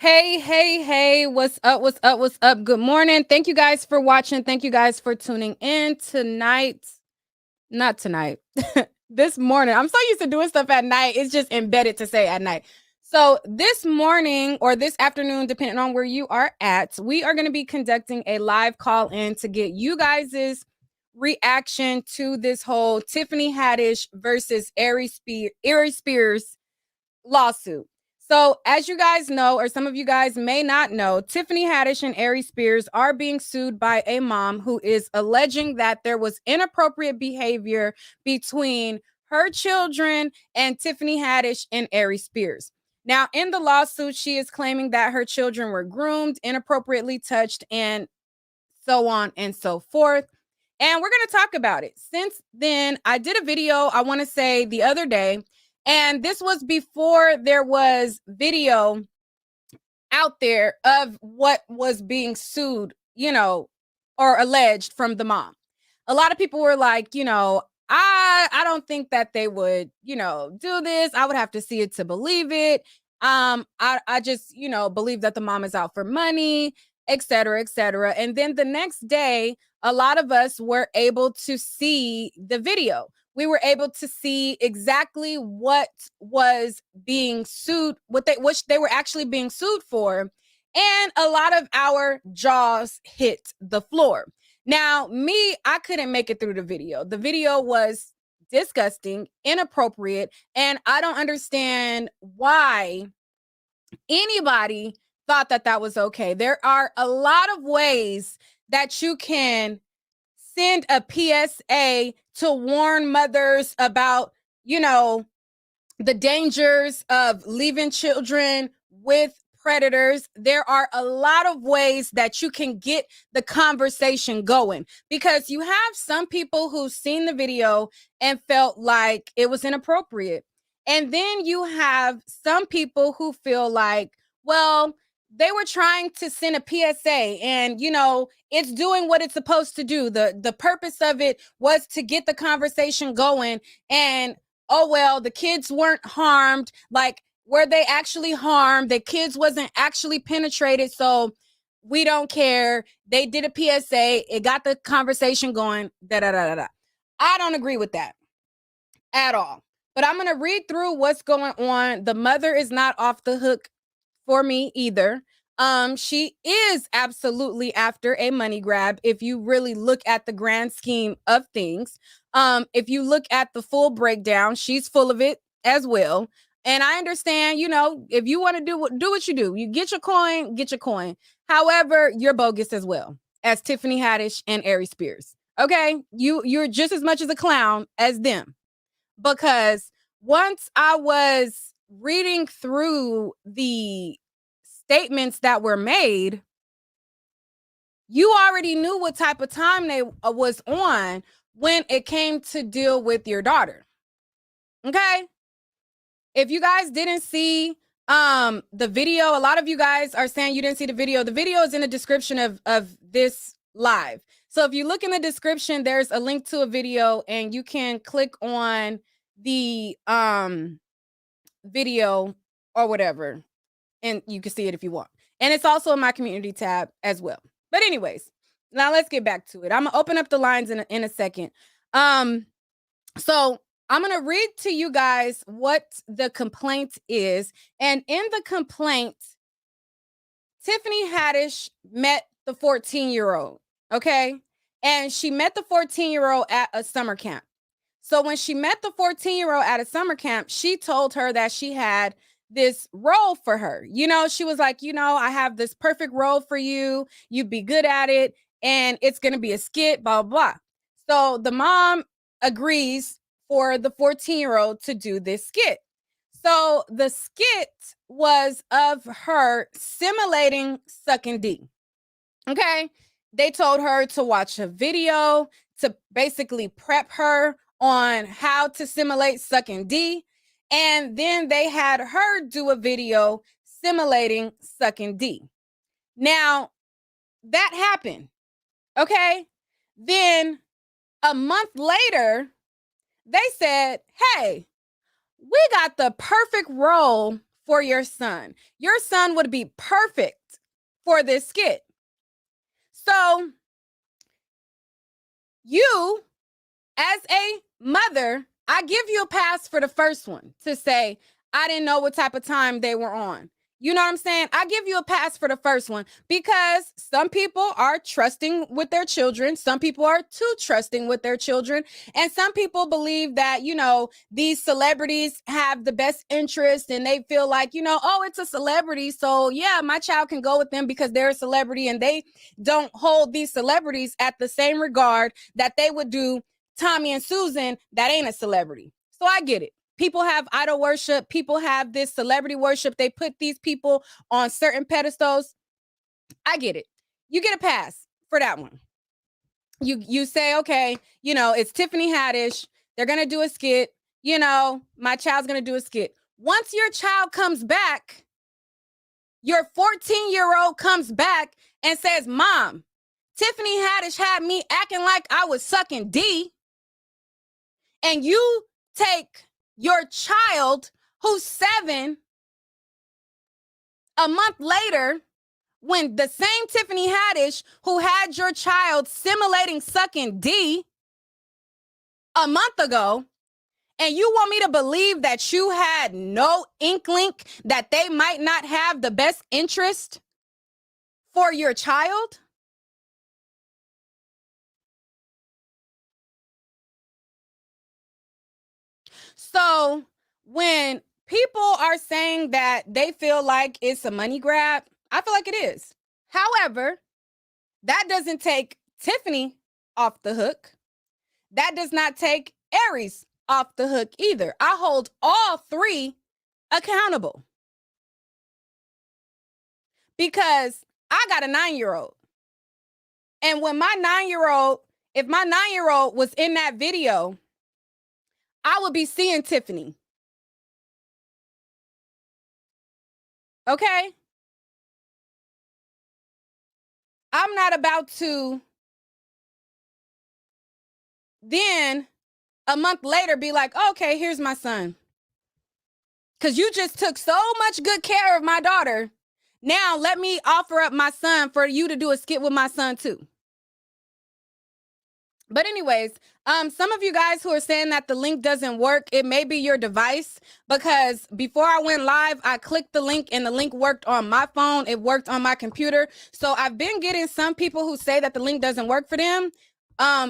Hey, hey, hey, what's up? What's up? What's up? Good morning. Thank you guys for watching. Thank you guys for tuning in tonight. Not tonight. This morning. I'm so used to doing stuff at night. It's just embedded to say at night. So, this morning or this afternoon, depending on where you are at, we are going to be conducting a live call in to get you guys' reaction to this whole Tiffany Haddish versus Aries Spears lawsuit. So, as you guys know, or some of you guys may not know, Tiffany Haddish and Aries Spears are being sued by a mom who is alleging that there was inappropriate behavior between her children and Tiffany Haddish and Aries Spears. Now, in the lawsuit, she is claiming that her children were groomed, inappropriately touched, and so on and so forth. And we're going to talk about it. Since then, I did a video, I want to say the other day, and this was before there was video out there of what was being sued, or alleged from the mom. A lot of people were like, I don't think that they would, do this. I would have to see it to believe it. I just, believe that the mom is out for money, et cetera, et cetera. And then the next day, a lot of us were able to see the video. We were able to see exactly what was being sued, which they were actually being sued for. And a lot of our jaws hit the floor. Now, me, I couldn't make it through the video. The video was disgusting, inappropriate, and I don't understand why anybody thought that that was okay. There are a lot of ways that you can send a PSA to warn mothers about, the dangers of leaving children with predators. There are a lot of ways that you can get the conversation going, because you have some people who've seen the video and felt like it was inappropriate. And then you have some people who feel like, well, they were trying to send a PSA and, it's doing what it's supposed to do. The purpose of it was to get the conversation going, and oh well, the kids weren't harmed. Like, were they actually harmed? The kids wasn't actually penetrated, so we don't care. They did a PSA, it got the conversation going. Da da da da. I don't agree with that at all. But I'm gonna read through what's going on. The mother is not off the hook for me either. She is absolutely after a money grab if you really look at the grand scheme of things. If you look at the full breakdown, she's full of it as well. And I understand, if you want to do what you do. You get your coin, get your coin. However, you're bogus as well as Tiffany Haddish and Aries Spears. Okay? You're just as much as a clown as them. Because once I was reading through the statements that were made, you already knew what type of time they was on when it came to deal with your daughter. Okay? If you guys didn't see the video, a lot of you guys are saying you didn't see the video. The video is in the description of this live. So if you look in the description, there's a link to a video and you can click on the video or whatever, and you can see it if you want. And it's also in my community tab as well. But anyways, now let's get back to it. I'm gonna open up the lines in a second. So I'm gonna read to you guys what the complaint is. And in the complaint, Tiffany Haddish met the 14-year-old, okay? And she met the 14-year-old at a summer camp. So when she met the 14-year-old at a summer camp, she told her that she had this role for her. She was like, I have this perfect role for you. You'd be good at it. And it's going to be a skit, blah, blah, blah. So the mom agrees for the 14-year-old to do this skit. So the skit was of her simulating sucking D. Okay. They told her to watch a video to basically prep her on how to simulate sucking D. And then they had her do a video simulating sucking D. Now, that happened. Okay. Then a month later, they said, hey, we got the perfect role for your son. Your son would be perfect for this skit. So you, as a mother, I give you a pass for the first one to say, I didn't know what type of time they were on. You know what I'm saying? I give you a pass for the first one because some people are trusting with their children. Some people are too trusting with their children. And some people believe that, these celebrities have the best interest and they feel like, oh, it's a celebrity. So yeah, my child can go with them because they're a celebrity, and they don't hold these celebrities at the same regard that they would do Tommy and Susan that ain't a celebrity. So I get it. People have idol worship. People have this celebrity worship. They put these people on certain pedestals. I get it. You get a pass for that one. You say, okay, it's Tiffany Haddish. They're going to do a skit. My child's going to do a skit. Once your child comes back, your 14-year-old comes back and says, Mom, Tiffany Haddish had me acting like I was sucking D. And you take your child who's 7 a month later, when the same Tiffany Haddish who had your child simulating sucking D a month ago, and you want me to believe that you had no inkling that they might not have the best interest for your child? So when people are saying that they feel like it's a money grab, I feel like it is. However, that doesn't take Tiffany off the hook. That does not take Aries off the hook either. I hold all three accountable because I got a 9-year-old. And when my 9-year-old, if my 9-year-old was in that video, I would be seeing Tiffany. Okay? I'm not about to then a month later be like, okay, here's my son. Because you just took so much good care of my daughter. Now let me offer up my son for you to do a skit with my son too. But anyways, some of you guys who are saying that the link doesn't work, it may be your device, because before I went live, I clicked the link and the link worked on my phone. It worked on my computer. So I've been getting some people who say that the link doesn't work for them.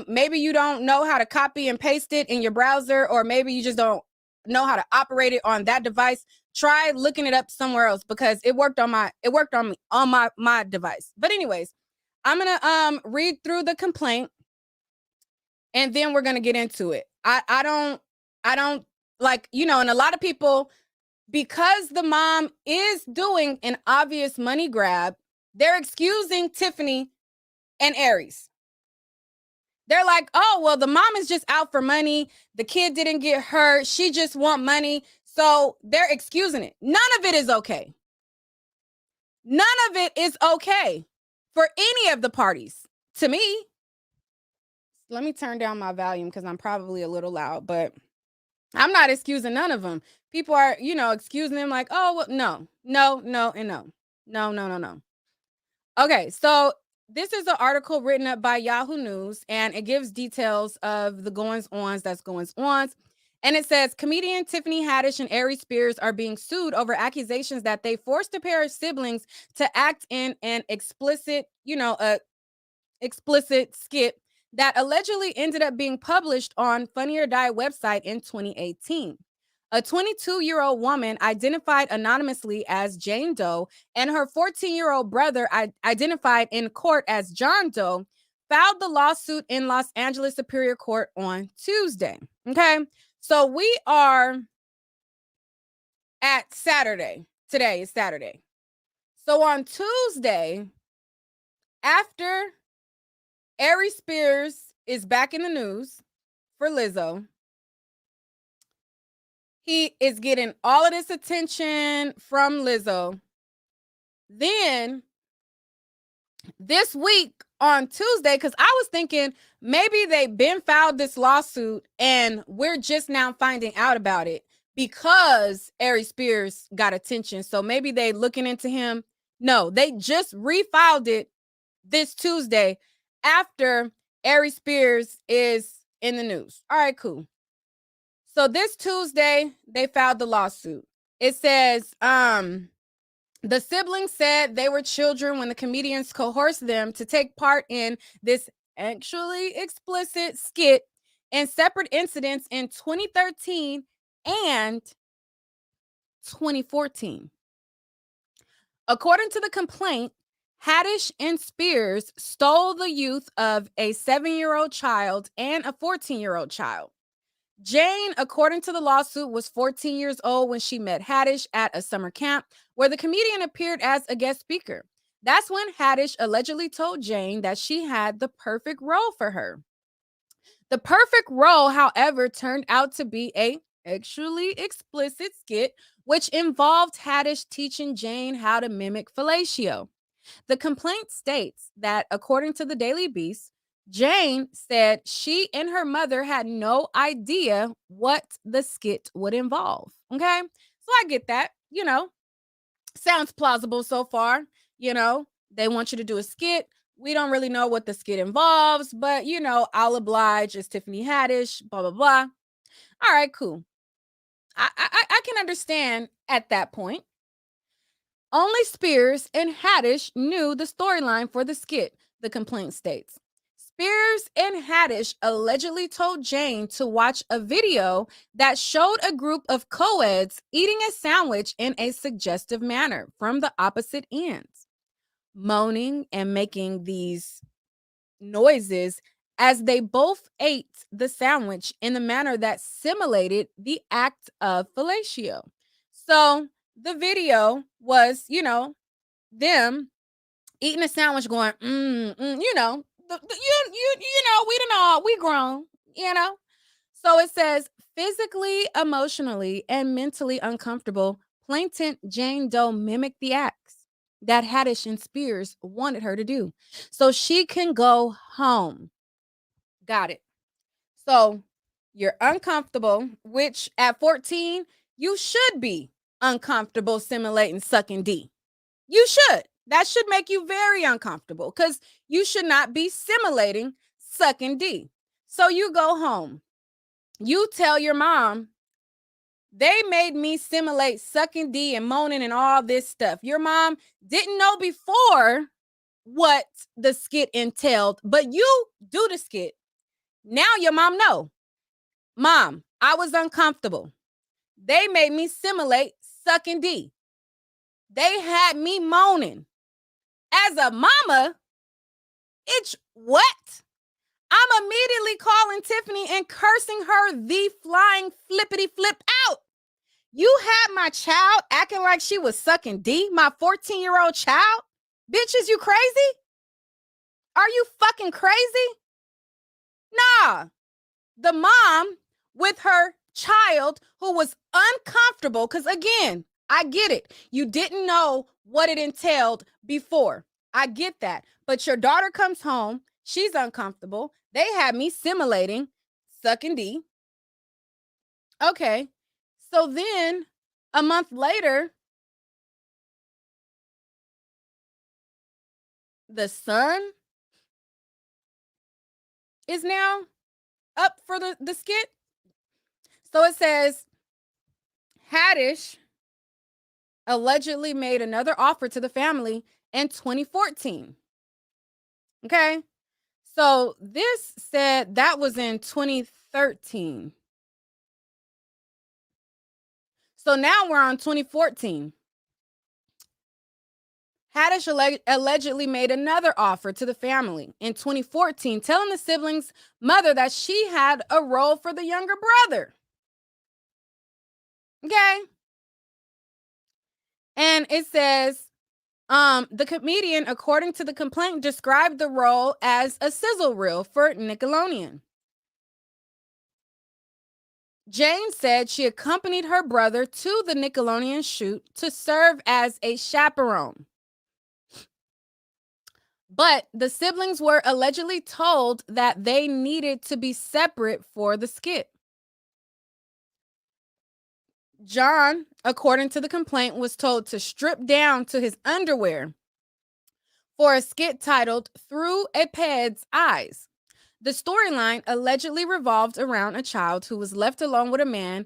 Maybe you don't know how to copy and paste it in your browser, or maybe you just don't know how to operate it on that device. Try looking it up somewhere else, because it worked on my device. But anyways, I'm gonna read through the complaint, and then we're gonna get into it. I don't like, and a lot of people, because the mom is doing an obvious money grab, they're excusing Tiffany and Aries. They're like, oh, well, the mom is just out for money. The kid didn't get hurt. She just want money. So they're excusing it. None of it is okay. None of it is okay for any of the parties. To me, let me turn down my volume because I'm probably a little loud, but I'm not excusing none of them. People are, excusing them like, oh, well, no. Okay, so this is an article written up by Yahoo News, and it gives details of the goings-ons that's goings-ons. And it says, comedian Tiffany Haddish and Aries Spears are being sued over accusations that they forced a pair of siblings to act in an explicit skit that allegedly ended up being published on Funny or Die website in 2018. A 22-year-old woman identified anonymously as Jane Doe and her 14-year-old brother identified in court as John Doe filed the lawsuit in Los Angeles Superior Court on Tuesday. Okay, so we are at Saturday. Today is Saturday. So on Tuesday, after Aries Spears is back in the news for Lizzo, he is getting all of this attention from Lizzo. Then this week on Tuesday, because I was thinking maybe they've been filed this lawsuit and we're just now finding out about it. because Aries Spears got attention. So maybe they looking into him. No, they just refiled it this Tuesday after Aries Spears is in the news. All right, cool. So this Tuesday, they filed the lawsuit. It says, the siblings said they were children when the comedians coerced them to take part in this actually explicit skit and separate incidents in 2013 and 2014. According to the complaint, Haddish and Spears stole the youth of a 7-year-old child and a 14-year-old child. Jane, according to the lawsuit, was 14 years old when she met Haddish at a summer camp where the comedian appeared as a guest speaker. That's when Haddish allegedly told Jane that she had the perfect role for her. The perfect role, however, turned out to be a actually explicit skit which involved Haddish teaching Jane how to mimic fellatio. The complaint states that, according to the Daily Beast, Jane said she and her mother had no idea what the skit would involve. Okay. So I get that. Sounds plausible so far. They want you to do a skit. We don't really know what the skit involves, but, I'll oblige. It's Tiffany Haddish, blah, blah, blah. All right, cool. I can understand at that point. Only Spears and Haddish knew the storyline for the skit, the complaint states. Spears and Haddish allegedly told Jane to watch a video that showed a group of co-eds eating a sandwich in a suggestive manner from the opposite ends, moaning and making these noises as they both ate the sandwich in the manner that simulated the act of fellatio. So the video was, them eating a sandwich going, we grown, So it says, physically, emotionally, and mentally uncomfortable, plaintiff Jane Doe mimicked the acts that Haddish and Spears wanted her to do so she can go home. Got it. So you're uncomfortable, which at 14, you should be uncomfortable simulating sucking D. You should. That should make you very uncomfortable because you should not be simulating sucking D. So you go home. You tell your mom, they made me simulate sucking D and moaning and all this stuff. Your mom didn't know before what the skit entailed, but you do the skit. Now your mom know. Mom, I was uncomfortable. They made me simulate sucking D. They had me moaning. As a mama, it's what? I'm immediately calling Tiffany and cursing her the flying flippity flip out. You had my child acting like she was sucking D, my 14-year-old child? Bitches, you crazy? Are you fucking crazy? Nah. The mom with her child who was uncomfortable, because again, I get it. You didn't know what it entailed before. I get that. But your daughter comes home. She's uncomfortable. They had me simulating sucking D. Okay. So then a month later, the son is now up for the skit. So it says Haddish allegedly made another offer to the family in 2014. Okay. So this said that was in 2013. So now we're on 2014. Haddish allegedly made another offer to the family in 2014, telling the siblings' mother that she had a role for the younger brother. Okay. And it says, the comedian, according to the complaint, described the role as a sizzle reel for Nickelodeon. Jane said she accompanied her brother to the Nickelodeon shoot to serve as a chaperone. But the siblings were allegedly told that they needed to be separate for the skit. John, according to the complaint, was told to strip down to his underwear for a skit titled Through a Ped's Eyes. The storyline allegedly revolved around a child who was left alone with a man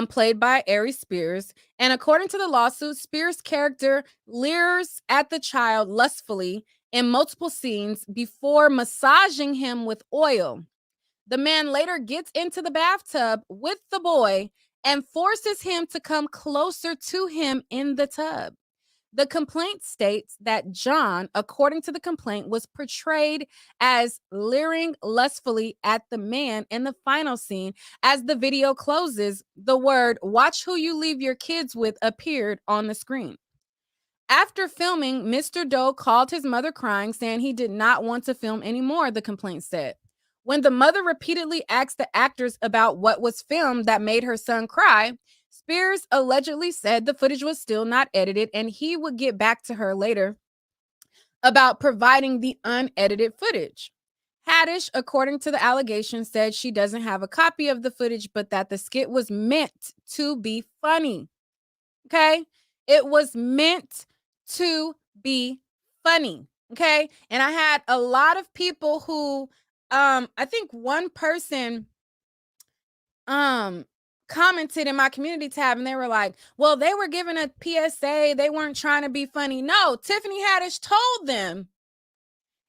played by Aries Spears. And according to the lawsuit, Spears' character leers at the child lustfully in multiple scenes before massaging him with oil. The man later gets into the bathtub with the boy and forces him to come closer to him in the tub. The complaint states that John, according to the complaint, was portrayed as leering lustfully at the man in the final scene. As the video closes, the word "watch who you leave your kids with" appeared on the screen. After filming, Mr. Doe called his mother crying, saying he did not want to film anymore, the complaint said. When the mother repeatedly asked the actors about what was filmed that made her son cry, Spears allegedly said the footage was still not edited and he would get back to her later about providing the unedited footage. Haddish, according to the allegation, said she doesn't have a copy of the footage, but that the skit was meant to be funny. Okay? It was meant to be funny. Okay? And I had a lot of people who I think one person commented in my community tab and they were like, well, they were given a PSA, they weren't trying to be funny. No, Tiffany Haddish told them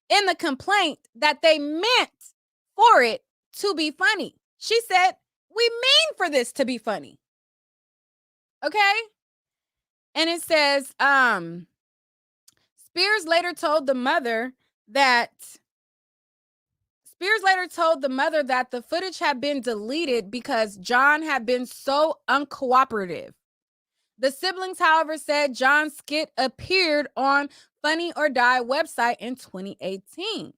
in the complaint that they meant for it to be funny. She said, we mean for this to be funny. Okay? And it says, Spears later told the mother that the footage had been deleted because John had been so uncooperative. The siblings, however, said John's skit appeared on Funny or Die website in 2018.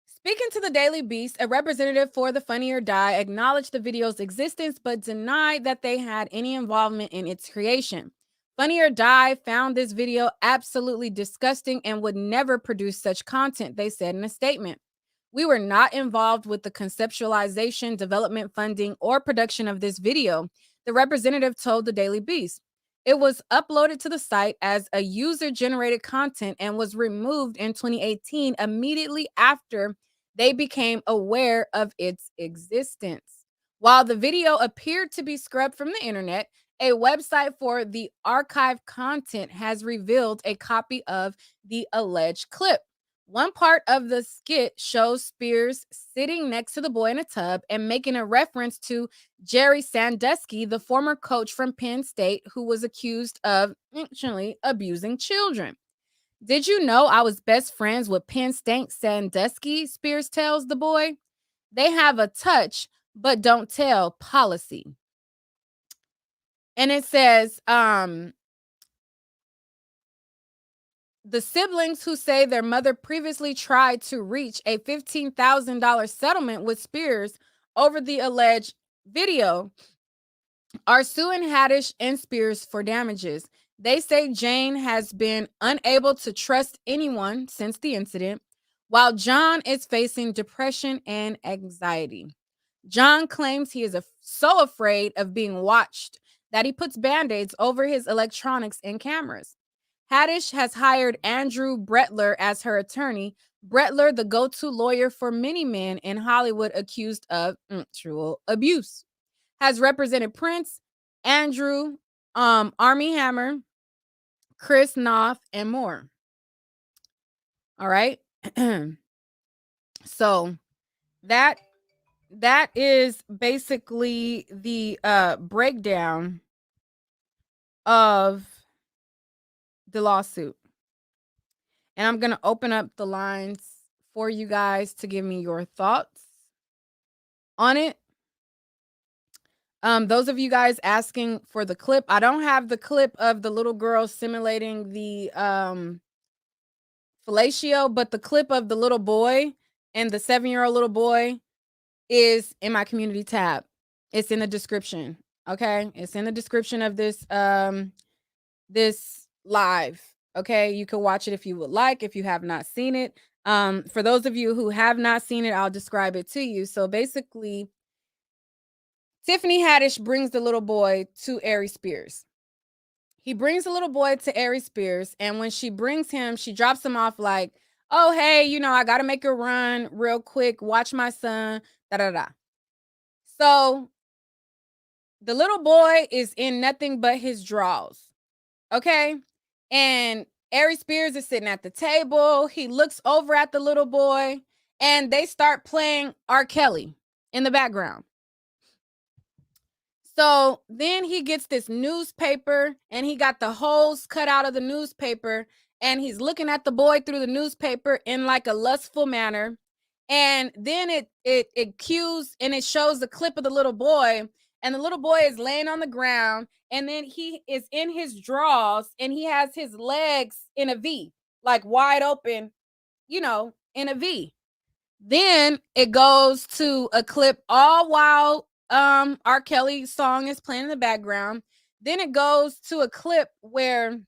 Speaking to the Daily Beast, a representative for the Funny or Die acknowledged the video's existence but denied that they had any involvement in its creation. Funny or Die found this video absolutely disgusting and would never produce such content, they said in a statement. We were not involved with the conceptualization, development, funding, or production of this video, the representative told the Daily Beast. It was uploaded to the site as a user-generated content and was removed in 2018 immediately after they became aware of its existence. While the video appeared to be scrubbed from the internet, a website for the archived content has revealed a copy of the alleged clip. One part of the skit shows Spears sitting next to the boy in a tub and making a reference to Jerry Sandusky, the former coach from Penn State, who was accused of actually abusing children. Did you know I was best friends with Penn State Sandusky? Spears tells the boy. They have a touch, but don't tell policy. And it says, the siblings who say their mother previously tried to reach a $15,000 settlement with Spears over the alleged video are suing Haddish and Spears for damages. They say Jane has been unable to trust anyone since the incident, while John is facing depression and anxiety. John claims he is so afraid of being watched that he puts band-aids over his electronics and cameras. Haddish has hired Andrew Bretler as her attorney. Bretler, the go-to lawyer for many men in Hollywood accused of sexual abuse, has represented Prince, Andrew, Armie Hammer, Chris Noth, and more. All right. So that is basically the breakdown of the lawsuit. And I'm going to open up the lines for you guys to give me your thoughts on it. Those of you guys asking for the clip, I don't have the clip of the little girl simulating the fellatio, but the clip of the little boy and the 7-year-old little boy is in my community tab. It's in the description. Okay. It's in the description of this, this live. Okay. You can watch it if you would like, if you have not seen it. For those of you who have not seen it, I'll describe it to you. So basically, Tiffany Haddish brings the little boy to Aries Spears. He brings the little boy to Aries Spears, and when she brings him, she drops him off like, oh, hey, I got to make a run real quick. Watch my son, da-da-da. So the little boy is in nothing but his drawers, okay? And Aries Spears is sitting at the table. He looks over at the little boy, and they start playing R. Kelly in the background. So then he gets this newspaper, and he got the holes cut out of the newspaper, and he's looking at the boy through the newspaper in like a lustful manner. And then it cues and it shows the clip of the little boy, and the little boy is laying on the ground, and then he is in his drawers, and he has his legs in a V, like wide open, in a V. Then it goes to a clip all while R. Kelly's song is playing in the background. Then it goes to a clip where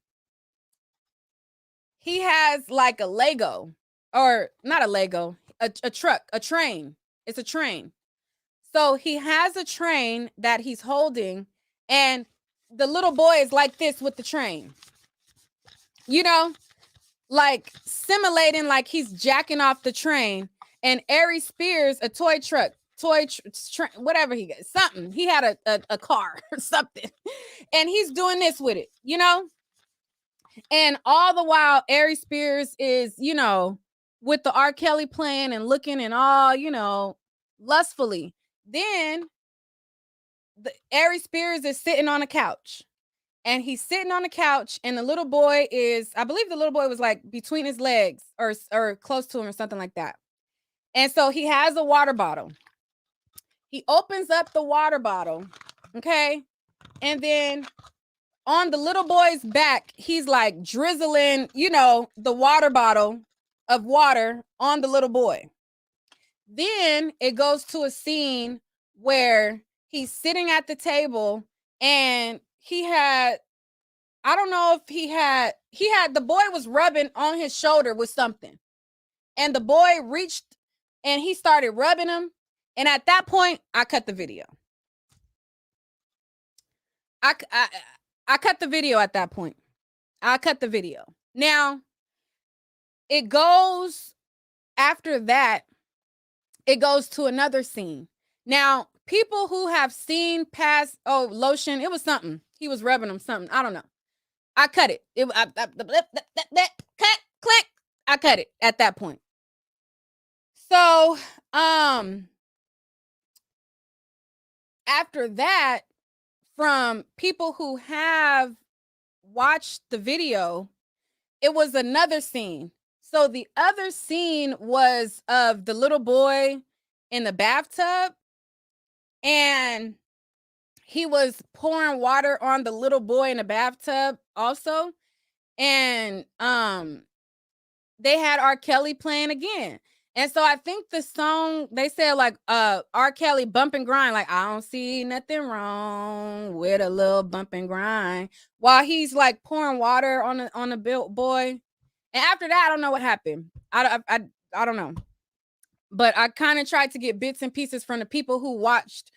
he has like a Lego, or not a Lego, a truck, a train. It's a train. So he has a train that he's holding, and the little boy is like this with the train, like simulating like he's jacking off the train. And Aries Spears, a toy truck, whatever he got, something. He had a car or something, and he's doing this with it, And all the while, Aries Spears is, with the R. Kelly playing and looking and all, lustfully. Then the Aries Spears is sitting on a couch. And he's sitting on the couch, and the little boy is, I believe the little boy was like between his legs or close to him or something like that. And so he has a water bottle. He opens up the water bottle, okay? And then on the little boy's back, he's like drizzling, the water bottle of water on the little boy. Then it goes to a scene where he's sitting at the table, and I don't know if the boy was rubbing on his shoulder with something. And the boy reached and he started rubbing him. And at that point, I cut the video. I cut the video at that point. I cut the video. Now, it goes after that, it goes to another scene. Now, people who have seen past, lotion, it was something. He was rubbing him something. I don't know. I cut it. Cut, click. I cut it at that point. So, after that, from people who have watched the video, it was another scene. So the other scene was of the little boy in the bathtub, and he was pouring water on the little boy in the bathtub also. And they had R. Kelly playing again. And so I think the song, they said like R. Kelly bump and grind, like I don't see nothing wrong with a little bump and grind, while he's like pouring water on the built boy. And after that, I don't know what happened. I don't know. But I kind of tried to get bits and pieces from the people who watched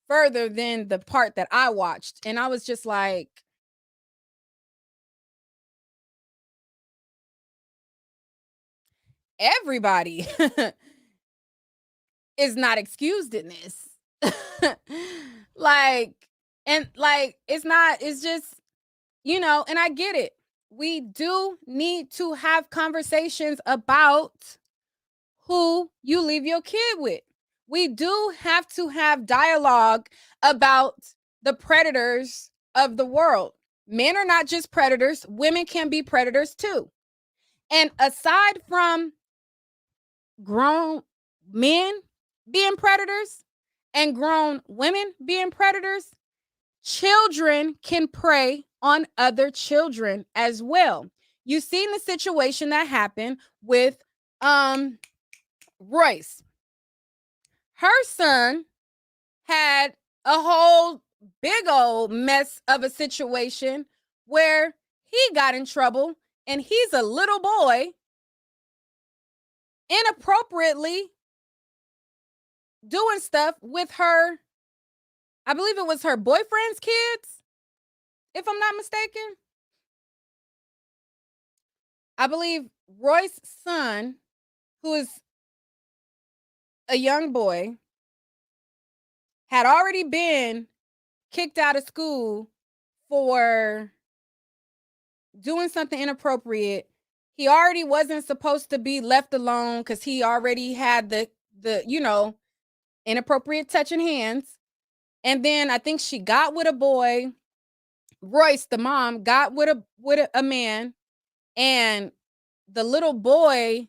further than the part that I watched. And I was just like, everybody is not excused in this. It's just, and I get it. We do need to have conversations about who you leave your kid with. We do have to have dialogue about the predators of the world. Men are not just predators. Women can be predators too. And aside from grown men being predators and grown women being predators, children can prey on other children as well. You've seen the situation that happened with Royce. Her son had a whole big old mess of a situation where he got in trouble, and he's a little boy inappropriately doing stuff with her I believe it was her boyfriend's kids, if I'm not mistaken. I believe Roy's son, who is a young boy, had already been kicked out of school for doing something inappropriate. He already wasn't supposed to be left alone because he already had the inappropriate touching hands. And then I think she got with a boy. Royce, the mom, got with a man, and the little boy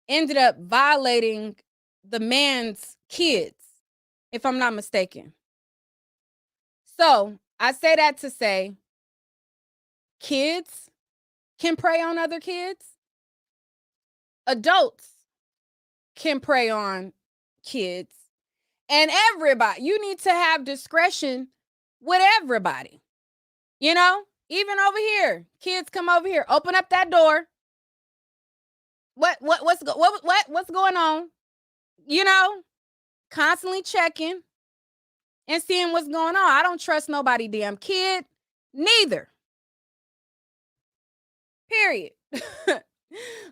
ended up violating the man's kids, if I'm not mistaken. So I say that to say kids can prey on other kids. Adults can prey on kids. And everybody, you need to have discretion with everybody. You know, even over here, kids come over here, open up that door. What's going on? You know, constantly checking and seeing what's going on. I don't trust nobody damn kid, neither. Period.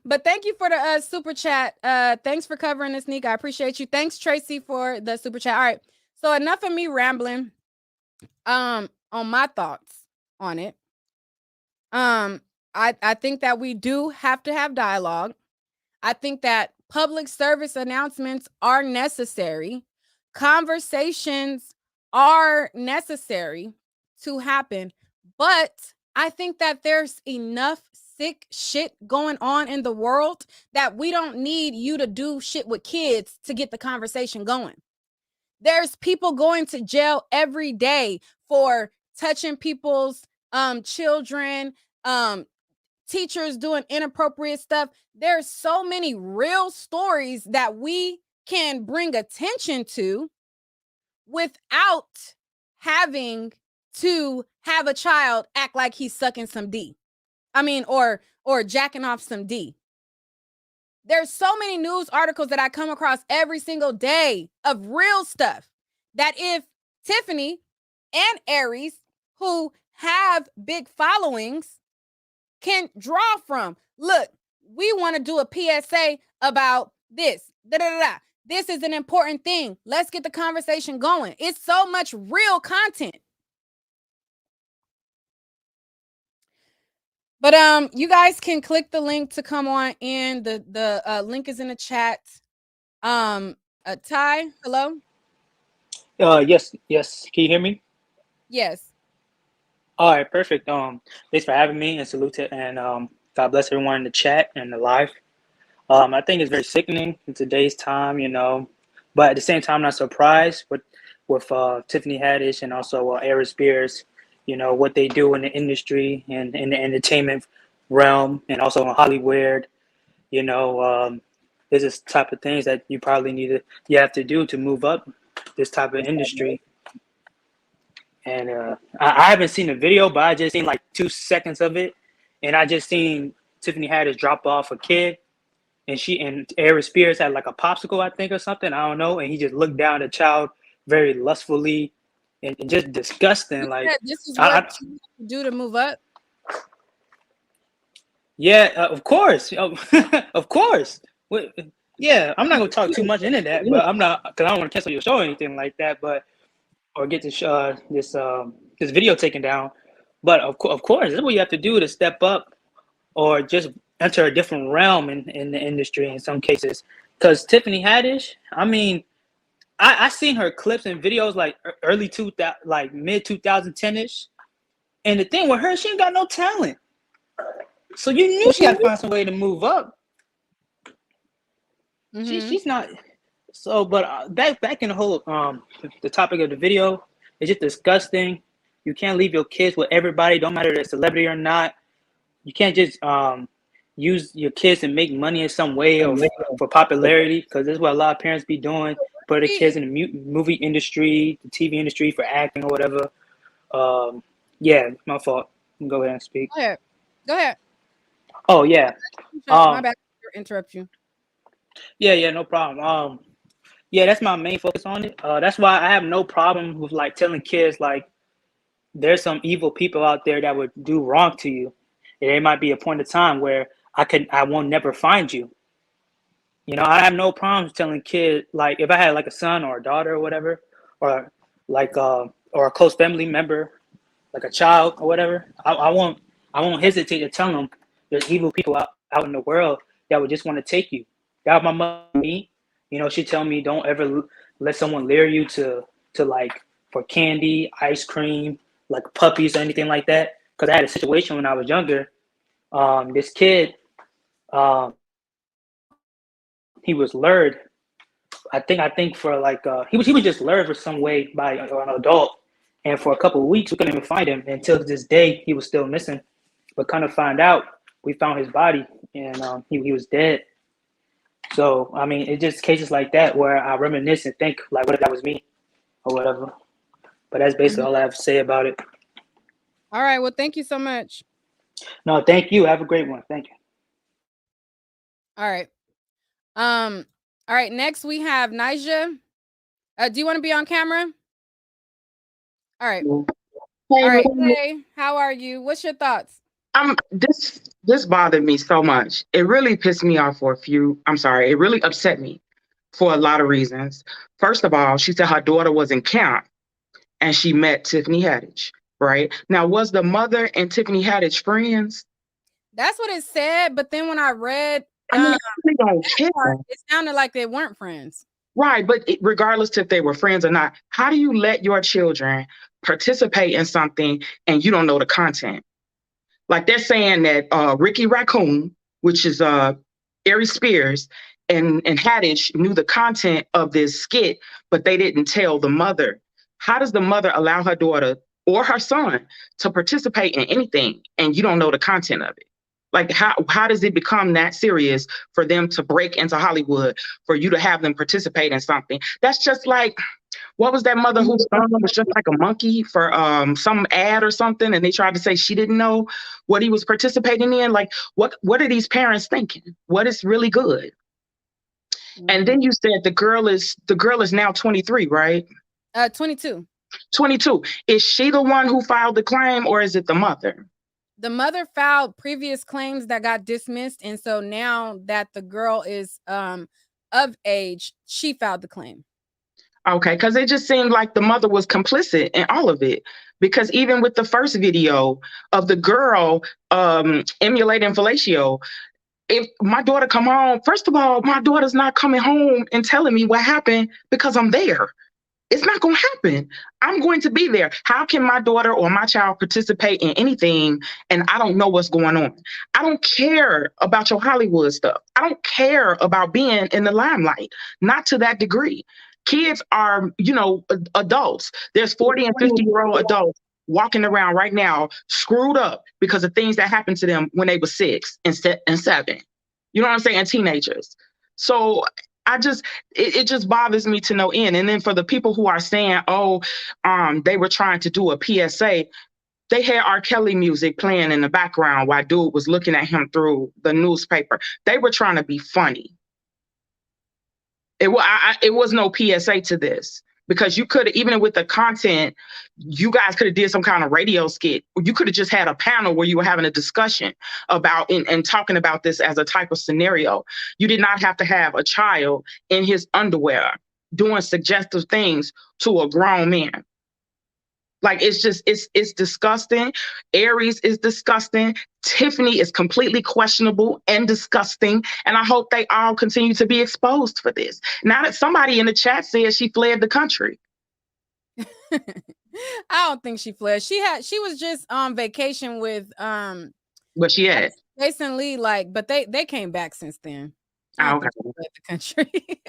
But thank you for the super chat. Thanks for covering this, Nick. I appreciate you. Thanks, Tracy, for the super chat. All right. So enough of me rambling on my thoughts on it. I think that we do have to have dialogue. I think that public service announcements are necessary. Conversations are necessary to happen. But I think that there's enough sick shit going on in the world that we don't need you to do shit with kids to get the conversation going. There's people going to jail every day for touching people's children, teachers doing inappropriate stuff. There's so many real stories that we can bring attention to without having to have a child act like he's sucking some D. I mean, or jacking off some D. There's so many news articles that I come across every single day of real stuff that if Tiffany and Aries, who have big followings, can draw from. Look, we want to do a PSA about this. This is an important thing. Let's get the conversation going. It's so much real content. But you guys can click the link to come on in. The link is in the chat. Ty, hello? Yes. Can you hear me? Yes. All right, perfect. Thanks for having me and salute to and God bless everyone in the chat and the live. I think it's very sickening in today's time, but at the same time, I'm not surprised with Tiffany Haddish and also Aries Spears, what they do in the industry and in the entertainment realm and also in Hollywood. There's this type of things that you have to do to move up this type of industry. And I haven't seen the video, but I just seen like 2 seconds of it, and I just seen Tiffany Haddish drop off a kid, and Aries Spears had like a popsicle, I think, or something. I don't know, and he just looked down at the child very lustfully, and just disgusting. Like this is what you have to do to move up. Yeah, of course, of course. Yeah, I'm not gonna talk too much into that, but I'm not because I don't want to cancel your show or anything like that, but or get this this video taken down. But of course, this is what you have to do to step up or just enter a different realm in the industry in some cases. Because Tiffany Haddish, I mean, I seen her clips and videos like early 2000, like mid 2010 ish, and the thing with her, she ain't got no talent. So you knew she had to find some way to move up. Mm-hmm. She's not. So, but back in the whole the topic of the video, it's just disgusting. You can't leave your kids with everybody, don't matter if they're a celebrity or not. You can't just use your kids to make money in some way or for popularity, because that's what a lot of parents be doing. Put their kids in the movie industry, the TV industry for acting or whatever. Yeah, my fault. Go ahead and speak. Go ahead. Oh yeah. My bad. Interrupt you. Yeah, no problem. Yeah, that's my main focus on it. That's why I have no problem with like telling kids like there's some evil people out there that would do wrong to you. And there might be a point of time where I won't never find you. You know, I have no problems telling kids like if I had like a son or a daughter or whatever, or like or a close family member, like a child or whatever. I won't hesitate to tell them there's evil people out in the world that would just want to take you. That was my mother me. You know, she tell me don't ever let someone lure you to like for candy, ice cream, like puppies or anything like that. Because I had a situation when I was younger. This kid, he was lured. I think for like he was just lured for some way by an adult, and for a couple of weeks we couldn't even find him until this day. He was still missing, but kind of find out we found his body and he was dead. So I mean, it's just cases like that where I reminisce and think like, what if that was me or whatever. But that's basically all I have to say about it. All right. Well, thank you so much. No, thank you. Have a great one. Thank you. All right. All right. Next we have Nija. Do you want to be on camera? All right. All right. Hey, how are you? What's your thoughts? This bothered me so much. It really pissed me off for a few. I'm sorry. It really upset me for a lot of reasons. First of all, she said her daughter was in camp and she met Tiffany Haddish. Right now, was the mother and Tiffany Haddish friends? That's what it said. But then when I read, I mean, I really don't care. It sounded like they weren't friends. Right, but regardless if they were friends or not, how do you let your children participate in something and you don't know the content? Like they're saying that Ricky Raccoon, which is Aries Spears, and Haddish knew the content of this skit, but they didn't tell the mother. How does the mother allow her daughter or her son to participate in anything and you don't know the content of it? Like how does it become that serious for them to break into Hollywood, for you to have them participate in something? That's just like, what was that mother whose son was just like a monkey for some ad or something, and they tried to say she didn't know what he was participating in? Like, what are these parents thinking? What is really good? And then you said the girl is now 23, right? 22. 22. Is she the one who filed the claim, or is it the mother? The mother filed previous claims that got dismissed, and so now that the girl is of age, she filed the claim. Okay, because it just seemed like the mother was complicit in all of it. Because even with the first video of the girl emulating fellatio, if my daughter come home, first of all, my daughter's not coming home and telling me what happened because I'm there. It's not going to happen. I'm going to be there. How can my daughter or my child participate in anything and I don't know what's going on? I don't care about your Hollywood stuff. I don't care about being in the limelight, not to that degree. Kids are, adults. There's 40 and 50-year-old adults walking around right now screwed up because of things that happened to them when they were 6 and 7. You know what I'm saying? Teenagers. So it just bothers me to no end. And then for the people who are saying, they were trying to do a PSA, they had R. Kelly music playing in the background while dude was looking at him through the newspaper. They were trying to be funny. It was no PSA to this, because you could, even with the content, you guys could have did some kind of radio skit. You could have just had a panel where you were having a discussion about and talking about this as a type of scenario. You did not have to have a child in his underwear doing suggestive things to a grown man. Like, it's disgusting. Aries is disgusting. Tiffany is completely questionable and disgusting. And I hope they all continue to be exposed for this. Now that somebody in the chat said she fled the country. I don't think she fled. She was just on vacation with Where she at? Jason Lee, but they came back since then. I don't think she fled the country.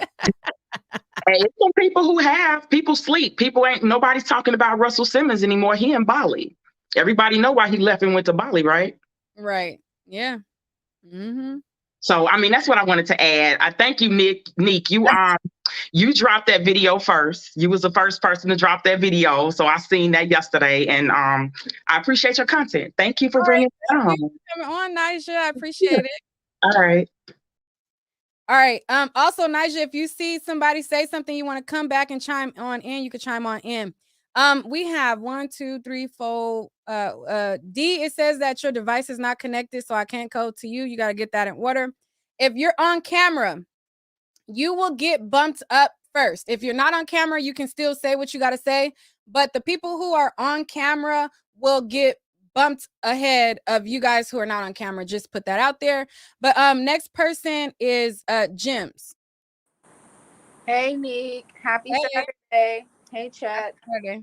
Hey, some people people sleep. Nobody's talking about Russell Simmons anymore. He in Bali. Everybody know why he left and went to Bali, right? Right. Yeah. Mm-hmm. So, I mean, that's what I wanted to add. I thank you, Nick. You dropped that video first. You was the first person to drop that video. So I seen that yesterday, and I appreciate your content. Thank you for bringing it on. Coming on, Nija. I appreciate it. All right. All right. Also, Nigel, if you see somebody say something you want to come back and chime on in, you can chime on in. We have 1, 2, 3, 4. D, it says that your device is not connected, so I can't code to you. You got to get that in order. If you're on camera, you will get bumped up first. If you're not on camera, you can still say what you got to say, but the people who are on camera will get bumped ahead of you guys who are not on camera. Just put that out there. But next person is Jims. Hey, Nick. Happy Hey. Saturday. Hey, chat. Okay.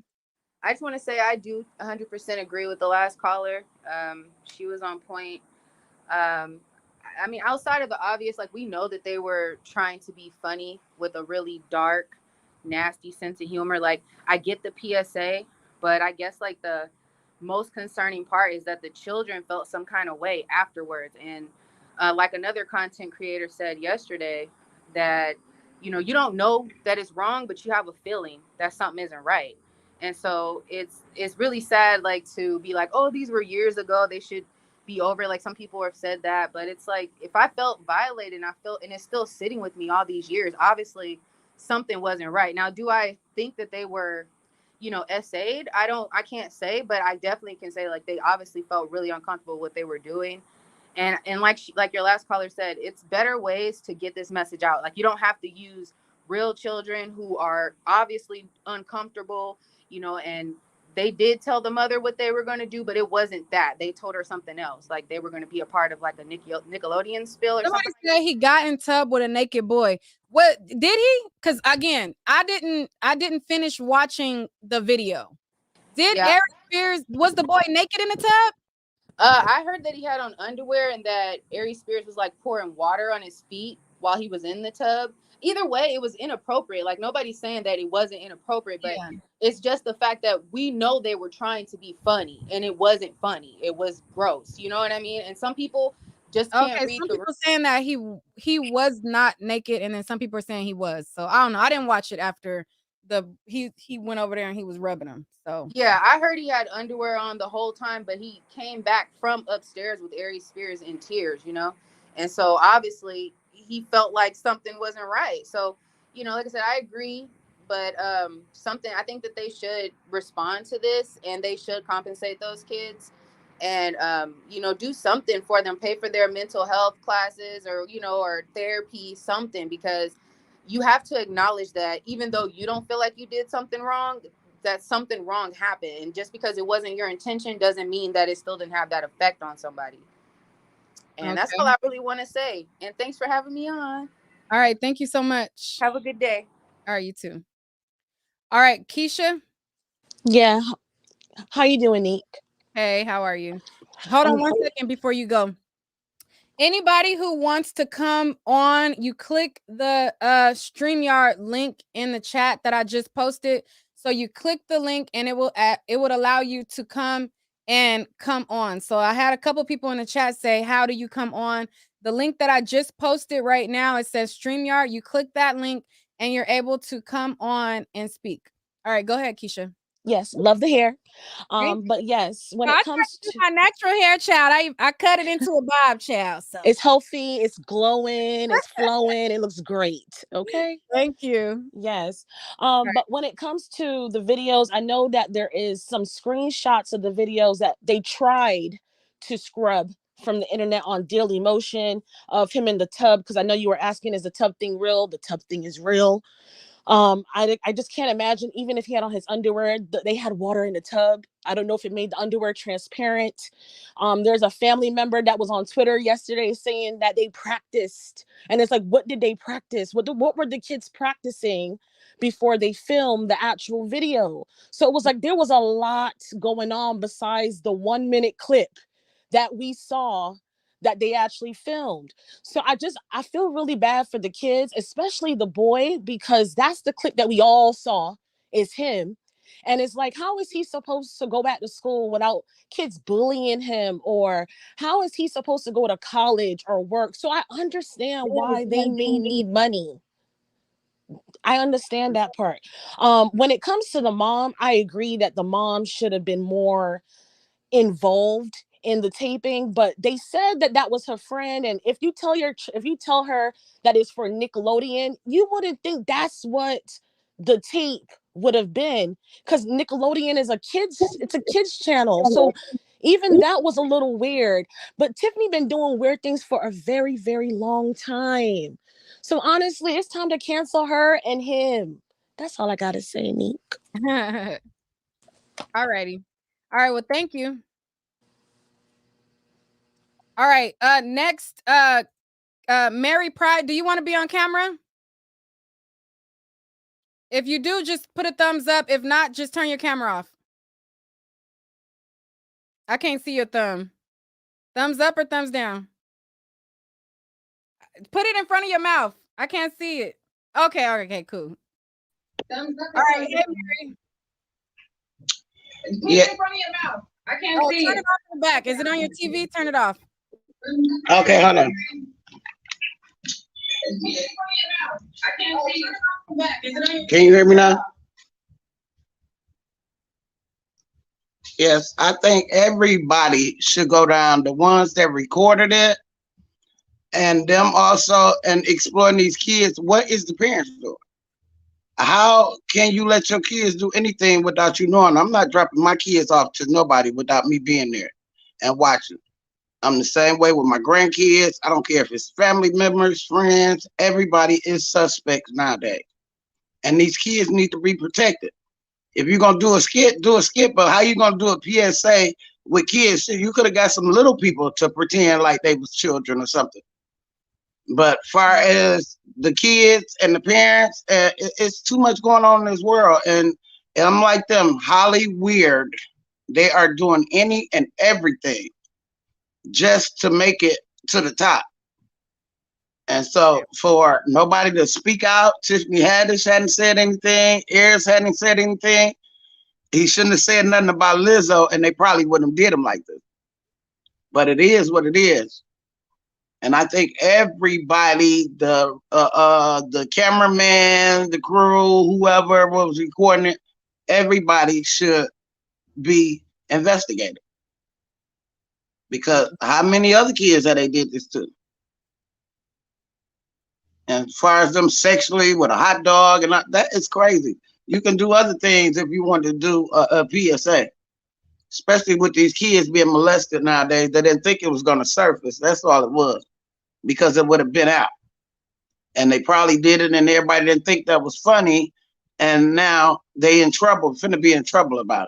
I just want to say I do 100% agree with the last caller. She was on point. Um, I mean, outside of the obvious, like we know that they were trying to be funny with a really dark, nasty sense of humor. Like I get the PSA, but I guess like the most concerning part is that the children felt some kind of way afterwards. And like another content creator said yesterday, that you don't know that it's wrong, but you have a feeling that something isn't right. And so it's really sad, like to be like, oh, these were years ago. They should be over. Like some people have said that, but it's like if I felt violated and I felt and it's still sitting with me all these years, obviously something wasn't right. Now, do I think that they were, SA'd? I can't say, but I definitely can say like they obviously felt really uncomfortable with what they were doing. And like your last caller said, it's better ways to get this message out. Like you don't have to use real children who are obviously uncomfortable, and they did tell the mother what they were going to do, but it wasn't that. They told her something else. Like they were going to be a part of like a Nickelodeon spill or Somebody something. said he got in tub with a naked boy. What did he? Because again, I didn't finish watching the video. Did Yeah. Aries Spears, was the boy naked in the tub? I heard that he had on underwear and that Aries Spears was like pouring water on his feet while he was in the tub. Either way, it was inappropriate. Like nobody's saying that it wasn't inappropriate, but Yeah. it's just the fact that we know they were trying to be funny and it wasn't funny. It was gross. You know what I mean? And some people just can't Okay, read some the room. people saying that he was not naked, and then some people are saying he was. So I don't know. I didn't watch it after he went over there and he was rubbing him. So Yeah, I heard he had underwear on the whole time, but he came back from upstairs with Aries Spears in tears. And so obviously he felt like something wasn't right. So, like I said, I agree, but something I think that they should respond to this and they should compensate those kids and do something for them, pay for their mental health classes or therapy, something, because you have to acknowledge that even though you don't feel like you did something wrong, that something wrong happened, and just because it wasn't your intention doesn't mean that it still didn't have that effect on somebody. And that's all okay. I really want to say, and thanks for having me on. All right, thank you so much. Have a good day. All right, you too. All right, Keisha. Yeah. How you doing, Nick? Hey, how are you? Hold on one second before you go. Anybody who wants to come on, you click the StreamYard link in the chat that I just posted. So you click the link and it would allow you to come on. So I had a couple people in the chat say, how do you come on? The link that I just posted right now, it says StreamYard. You click that link and you're able to come on and speak. All right, go ahead, Keisha. Yes, love the hair. Thank But yes, when I it tried comes to do to my natural hair, child. I cut it into a bob, child. So it's healthy, it's glowing, it's flowing, it looks great. Okay. thank you. Yes. But when it comes to the videos, I know that there is some screenshots of the videos that they tried to scrub from the internet on Daily Motion of him in the tub, because I know you were asking, is the tub thing real? The tub thing is real. I just can't imagine, even if he had on his underwear, they had water in the tub. I don't know if it made the underwear transparent. There's a family member that was on Twitter yesterday saying that they practiced, and it's like, what did they practice? What were the kids practicing before they filmed the actual video? So it was like there was a lot going on besides the 1 minute clip that we saw that they actually filmed. So I feel really bad for the kids, especially the boy, because that's the clip that we all saw is him. And it's like, how is he supposed to go back to school without kids bullying him? Or how is he supposed to go to college or work? So I understand why they may need money. I understand that part. When it comes to the mom, I agree that the mom should have been more involved in the taping, but they said that that was her friend. And if you tell her that it's for Nickelodeon, you wouldn't think that's what the tape would have been, because Nickelodeon is it's a kids channel. So even that was a little weird. But Tiffany been doing weird things for a very, very long time. So honestly, it's time to cancel her and him. That's all I gotta say, Meek. All righty. All right. Well, thank you. All right. Next, Mary Pride, do you want to be on camera? If you do, just put a thumbs up. If not, just turn your camera off. I can't see your thumb. Thumbs up or thumbs down? Put it in front of your mouth. I can't see it. Okay, cool. Thumbs up. All right, hey, Mary. Put it in front of your mouth. I can't see turn it. it off in the back. Is it on your TV? Turn it off. Okay, hold on. Can you hear me now? Yes, I think everybody should go down, the ones that recorded it and them also, and exploring these kids. What is the parents doing? How can you let your kids do anything without you knowing? I'm not dropping my kids off to nobody without me being there and watching. I'm the same way with my grandkids. I don't care if it's family members, friends, everybody is suspects nowadays. And these kids need to be protected. If you're gonna do a skit, but how you gonna do a PSA with kids? You could have got some little people to pretend like they was children or something. But far as the kids and the parents, it's too much going on in this world. And I'm like them, Holly weird. They are doing any and everything just to make it to the top. And so for nobody to speak out, Tiffany Haddish hadn't said anything, Aries hadn't said anything. He shouldn't have said nothing about Lizzo, and they probably wouldn't have did him like this. But it is what it is. And I think everybody, the cameraman, the crew, whoever was recording it, everybody should be investigated. Because how many other kids that they did this to? And as far as them sexually with a hot dog and that is crazy. You can do other things if you want to do a PSA, especially with these kids being molested nowadays. They didn't think it was going to surface. That's all it was, because it would have been out. And they probably did it, and everybody didn't think that was funny. And now they in trouble, finna be in trouble about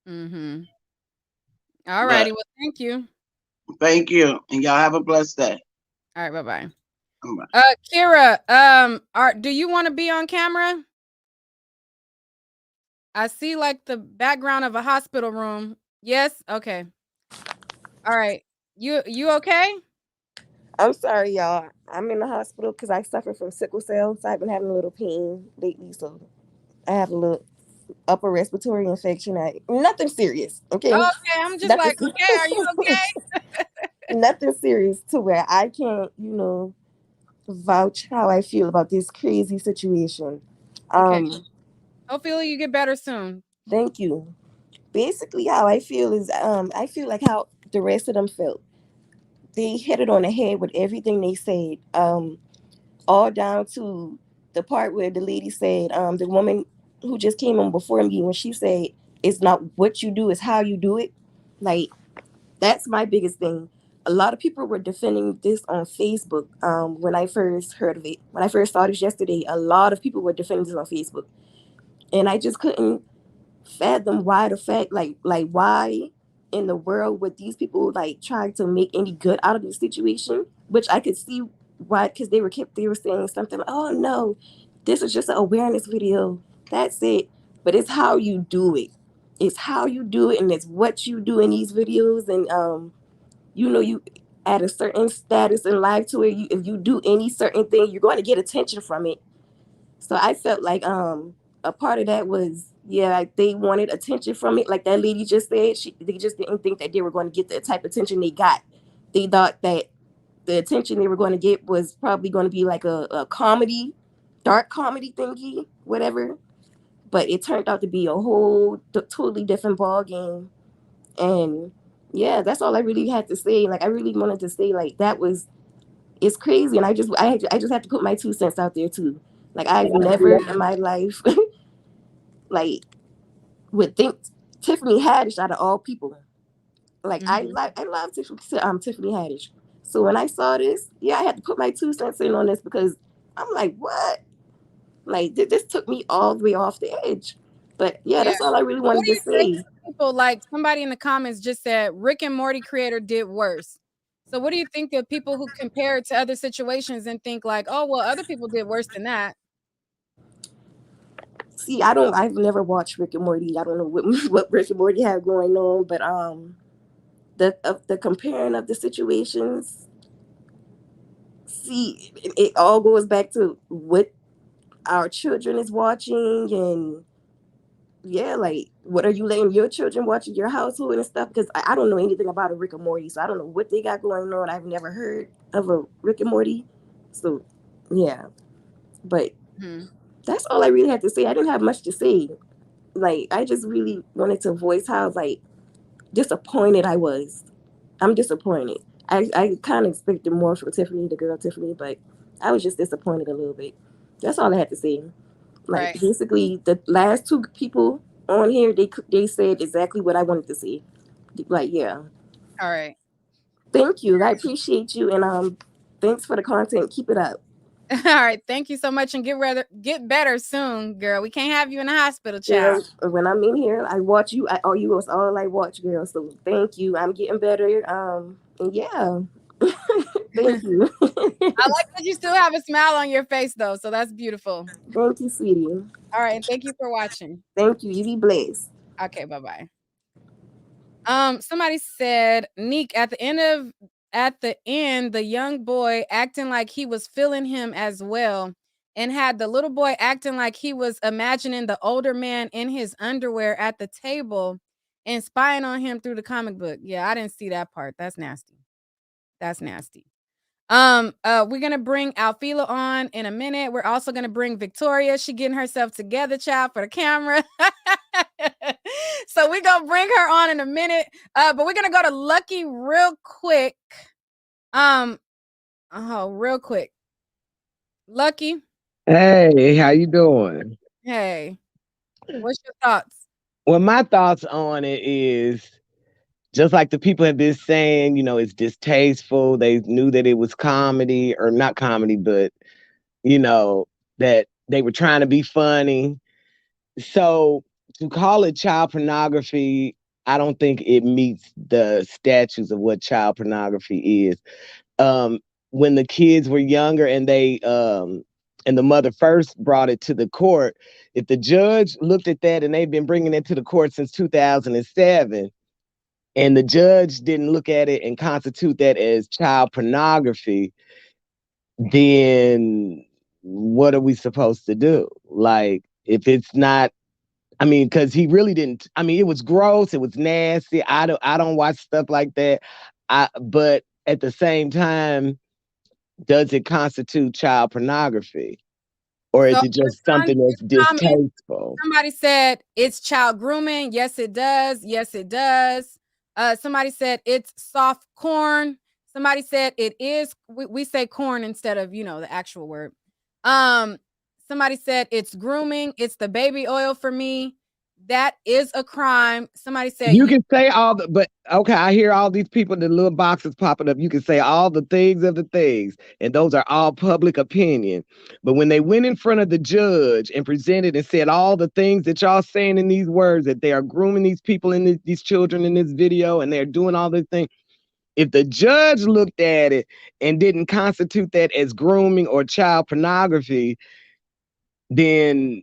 it. Mm-hmm. All righty. Well, thank you. Thank you, and y'all have a blessed day. All right, bye-bye. Kira, do you want to be on camera? I see like the background of a hospital room. Yes? Okay. All right. You okay? I'm sorry, y'all. I'm in the hospital because I suffer from sickle cell, so I've been having a little pain lately. So I have a little upper respiratory infection. Nothing serious, okay? Okay, I'm just like, okay, are you okay? Nothing serious to where I can't, vouch how I feel about this crazy situation. Okay. Hopefully you get better soon. Thank you. Basically, how I feel is, I feel like how the rest of them felt. They hit it on the head with everything they said. All down to the part where the lady said, the woman who just came on before me, when she said, it's not what you do, it's how you do it. Like, that's my biggest thing. A lot of people were defending this on Facebook when I first heard of it. When I first saw this yesterday, a lot of people were defending this on Facebook. And I just couldn't fathom why why in the world would these people like try to make any good out of this situation, which I could see why, because they were saying something like, oh no, this is just an awareness video, that's it. But it's how you do it, and it's what you do in these videos. And you at a certain status in life to where if you do any certain thing, you're going to get attention from it. So I felt like a part of that was, yeah, they wanted attention from it. Like that lady just said, they just didn't think that they were going to get the type of attention they got. They thought that the attention they were going to get was probably going to be like a comedy, dark comedy thingy, whatever. But it turned out to be a whole totally different ball game. And yeah, that's all I really had to say. Like, I really wanted to say, like, it's crazy. And I just have to put my 2 cents out there too. Like, I've never in my life, like, would think Tiffany Haddish out of all people. Like, I love Tiffany Haddish. So when I saw this, yeah, I had to put my 2 cents in on this because I'm like, what? Like, this took me all the way off the edge. But yeah, Yeah. that's all I really What wanted do to you say say. to people, like somebody in the comments just said Rick and Morty creator did worse? So what do you think of people who compare it to other situations and think like, oh well, other people did worse than that? See, I've never watched Rick and Morty. I don't know what what Rick and Morty have going on, but the comparing of the situations, see, it all goes back to what our children is watching. And yeah, like, what are you letting your children watch in your household and stuff? Because I don't know anything about a Rick and Morty, so I don't know what they got going on. I've never heard of a Rick and Morty, so yeah. But Hmm. that's all I really had to say. I didn't have much to say. Like, I just really wanted to voice how, like, disappointed I was. I'm disappointed. I kind of expected more from Tiffany, the girl Tiffany, but I was just disappointed a little bit. That's all I had to say. Like, Right. basically, the last two people on here, they said exactly what I wanted to see. Like, yeah. All right. Thank you. I appreciate you, and thanks for the content. Keep it up. All right. Thank you so much, and get better soon, girl. We can't have you in the hospital, child. Girl, when I'm in here, I watch you. You was all I watch, girl. So thank you. I'm getting better. And yeah, thank you. I like that you still have a smile on your face though, so that's beautiful. Thank you, sweetie. All right, and thank you for watching. Thank you. You be blessed. Okay, bye-bye. Somebody said, Neek, at the end, the young boy acting like he was feeling him as well, and had the little boy acting like he was imagining the older man in his underwear at the table and spying on him through the comic book. Yeah, I didn't see that part. That's nasty. That's nasty. We're gonna bring Alfila on in a minute. We're also gonna bring Victoria. She getting herself together, child, for the camera. So we're gonna bring her on in a minute. But we're gonna go to Lucky real quick. Real quick. Lucky, Hey, how you doing? hey, what's your thoughts? Well, my thoughts on it is just like the people have been saying, it's distasteful. They knew that it was comedy or not comedy, but you know, that they were trying to be funny. So to call it child pornography, I don't think it meets the statutes of what child pornography is. um, when the kids were younger and the mother first brought it to the court, if the judge looked at that and they've been bringing it to the court since 2007, and the judge didn't look at it and constitute that as child pornography, then what are we supposed to do? Like, if it's not, I mean, because he really didn't. I mean, it was gross. It was nasty. I don't watch stuff like that. But at the same time, does it constitute child pornography, or So is it just something that's comment, distasteful? somebody said it's child grooming. Yes, it does. Yes, it does. Somebody said it's soft corn. Somebody said it is. We say corn instead of the actual word. Um, Somebody said it's grooming. It's the baby oil for me. That is a crime. Somebody said You can say but okay, I hear all these people, the little boxes popping up. You can say all the things of the things, and those are all public opinion. But when they went in front of the judge and presented and said all the things that y'all saying in these words, that they are grooming these people in these children in this video, and they're doing all these things. If the judge looked at it and didn't constitute that as grooming or child pornography, then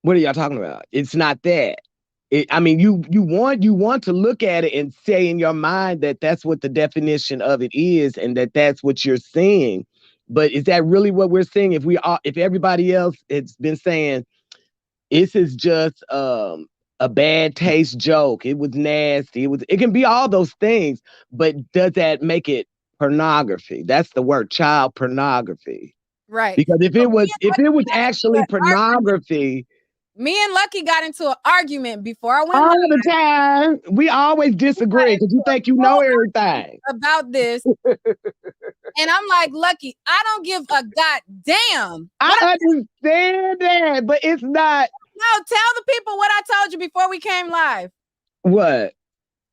what are y'all talking about? It's not that. I mean, you want to look at it and say in your mind that that's what the definition of it is, and that's what you're seeing. But is that really what we're seeing? If everybody else has been saying this is just a bad taste joke, it was nasty, it can be all those things, but does that make it pornography? That's the word, child pornography. right. Because if So it was me and if Lucky it was got into actually an argument. pornography, Me and Lucky got into an argument before I went All live the time. We always disagree because you think you know everything about this. And I'm like, Lucky, I don't give a goddamn. I understand that, but it's not. No, tell the people what I told you before we came live. What?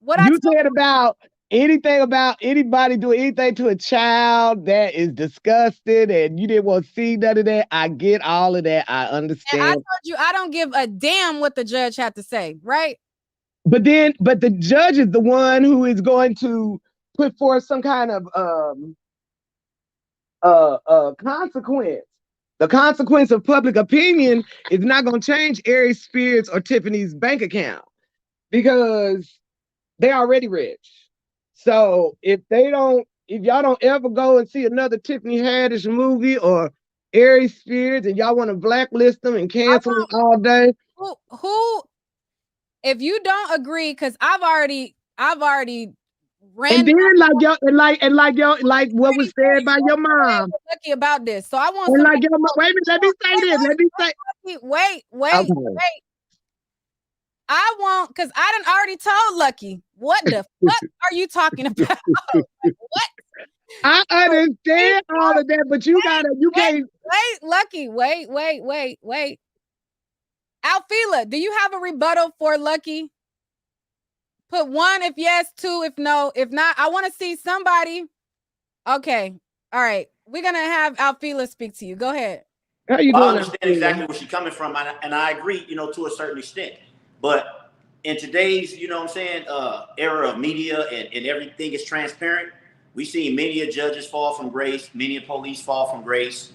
What You said about anybody doing anything to a child that is disgusting and you didn't want to see none of that. I get all of that. I understand. And I told you I don't give a damn what the judge had to say, right? But the judge is the one who is going to put forth some kind of consequence. The consequence of public opinion is not going to change Aries Spears or Tiffany's bank account because they're already rich. So if y'all don't ever go and see another Tiffany Haddish movie or Aries Spears and y'all want to blacklist them and cancel them all day. Who if you don't agree, because I've already ran. And then like what was said by your mom. Lucky about this. So I want and like your mom, wait a minute, let me say this. Wait. Okay. Wait. I want, because I done already told Lucky, what the fuck are you talking about? What? I understand all of that, but you can't. Wait, Lucky, wait. Alfila, do you have a rebuttal for Lucky? Put 1 if yes, 2 if no. If not, I want to see somebody. Okay. All right. We're going to have Alfila speak to you. Go ahead. How you doing? I understand exactly where she's coming from, and I agree, to a certain extent. But in today's, era of media and everything is transparent, we've seen many of judges fall from grace, many of police fall from grace,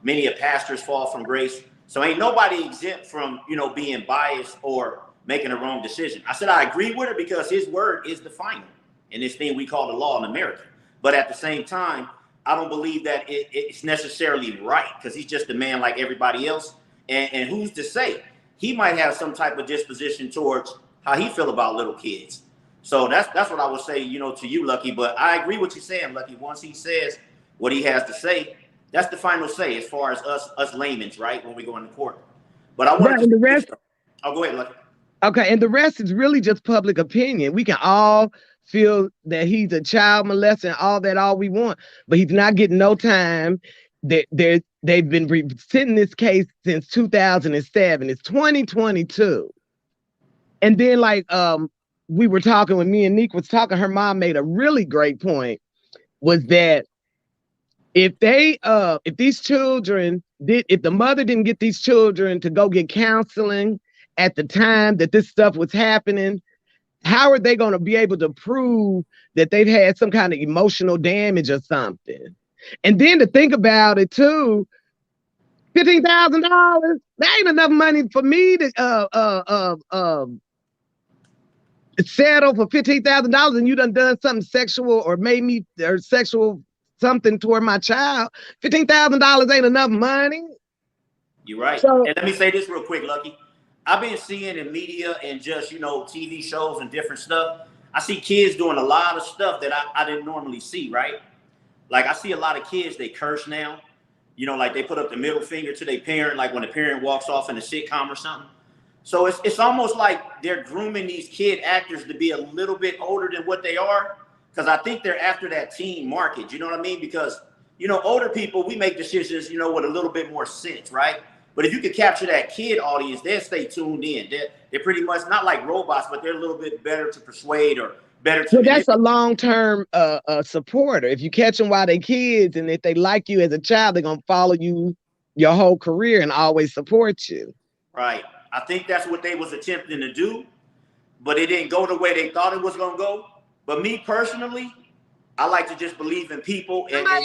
many of pastors fall from grace. So ain't nobody exempt from, being biased or making a wrong decision. I said I agree with her because his word is the final in this thing we call the law in America. But at the same time, I don't believe that it's necessarily right because he's just a man like everybody else. And who's to say? He might have some type of disposition towards how he feel about little kids. So that's what I would say, to you, Lucky. But I agree with you saying, Lucky. Once he says what he has to say, that's the final say as far as us laymen, right? When we go into court. But I want the rest. Oh, go ahead, Lucky. Okay, and the rest is really just public opinion. We can all feel that he's a child molester and all we want, but he's not getting no time. They've been presenting this case since 2007. It's 2022. And then we were talking, when me and Nick was talking, her mom made a really great point, was that if these children if the mother didn't get these children to go get counseling at the time that this stuff was happening, how are they going to be able to prove that they've had some kind of emotional damage or something? And then to think about it too, $15,000, that ain't enough money for me to settle for $15,000 and you done something sexual or made me or sexual something toward my child. $15,000 ain't enough money. You're right. So, and let me say this real quick, Lucky. I've been seeing in media and just, TV shows and different stuff. I see kids doing a lot of stuff that I didn't normally see, right? Like I see a lot of kids, they curse now. Like they put up the middle finger to their parent, like when the parent walks off in a sitcom or something. So it's almost like they're grooming these kid actors to be a little bit older than what they are. Because I think they're after that teen market. You know what I mean? Because, older people, we make decisions, with a little bit more sense, right? But if you could capture that kid audience, they'll stay tuned in. They're pretty much not like robots, but they're a little bit better to persuade or better to. Well, that's a long-term supporter. If you catch them while they're kids and if they like you as a child, they're going to follow you your whole career and always support you. Right. I think that's what they was attempting to do, but it didn't go the way they thought it was going to go. But me personally, I like to just believe in people. And I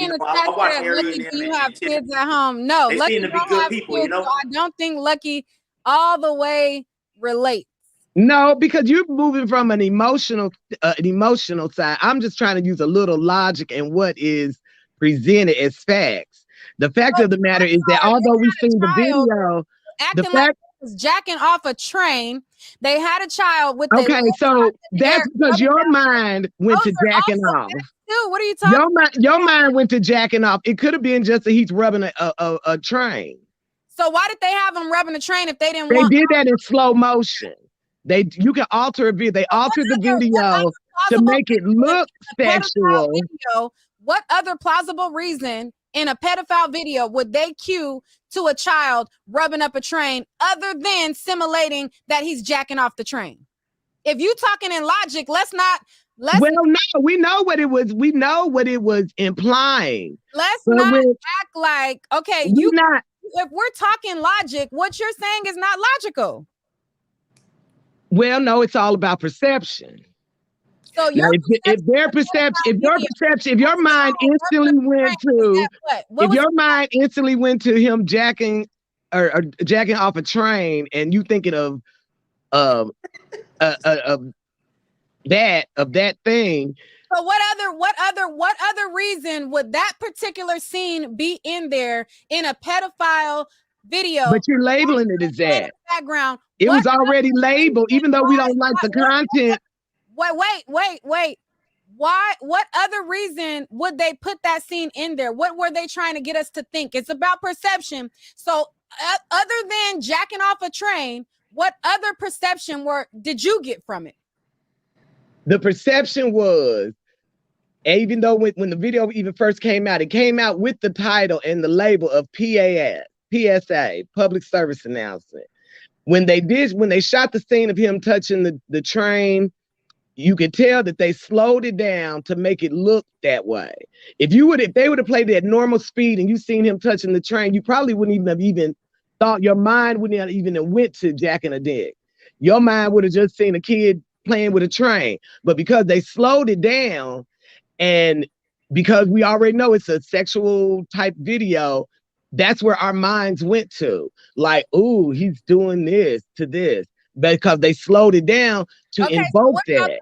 watch Aries and you have kids at home. No, they seem to be good people, kids, so I don't think Lucky all the way relates. No, because you're moving from an emotional side. I'm just trying to use a little logic and what is presented as facts. The fact of the matter is that although we've seen the video, acting like was jacking off a train. They had a child with. Okay, so that's because your mind went to jacking off. Dude, what are you talking? Your mind went to jacking off. It could have been just that he's rubbing a train. So why did they have him rubbing the train if they didn't They want? did that in slow motion. You can alter a video. They altered the video to make it look sexual. Video, what other plausible reason in a pedophile video would they cue to a child rubbing up a train other than simulating that he's jacking off the train? If you talking in logic, let's well, no, we know what it was. We know what it was implying. Let's not act like, okay, if we're talking logic, what you're saying is not logical. Well, no, it's all about perception. So now, if your mind instantly went to him jacking or jacking off a train, and you thinking of that thing. So what other reason would that particular scene be in there in a pedophile video? But you're labeling it as that. Background. It was already labeled, even though we don't like the content. Wait. Why? What other reason would they put that scene in there? What were they trying to get us to think? It's about perception. So other than jacking off a train, what other perception did you get from it? The perception was, even though when the video even first came out, it came out with the title and the label of PSA, public service announcement. When they shot the scene of him touching the train, you could tell that they slowed it down to make it look that way. If they would have played it at normal speed and you seen him touching the train, you probably wouldn't even have thought, your mind wouldn't have even went to jacking a dick. Your mind would have just seen a kid playing with a train. But because they slowed it down, and because we already know it's a sexual type video, that's where our minds went to. Like, ooh, he's doing this to this. Because they slowed it down to invoke that.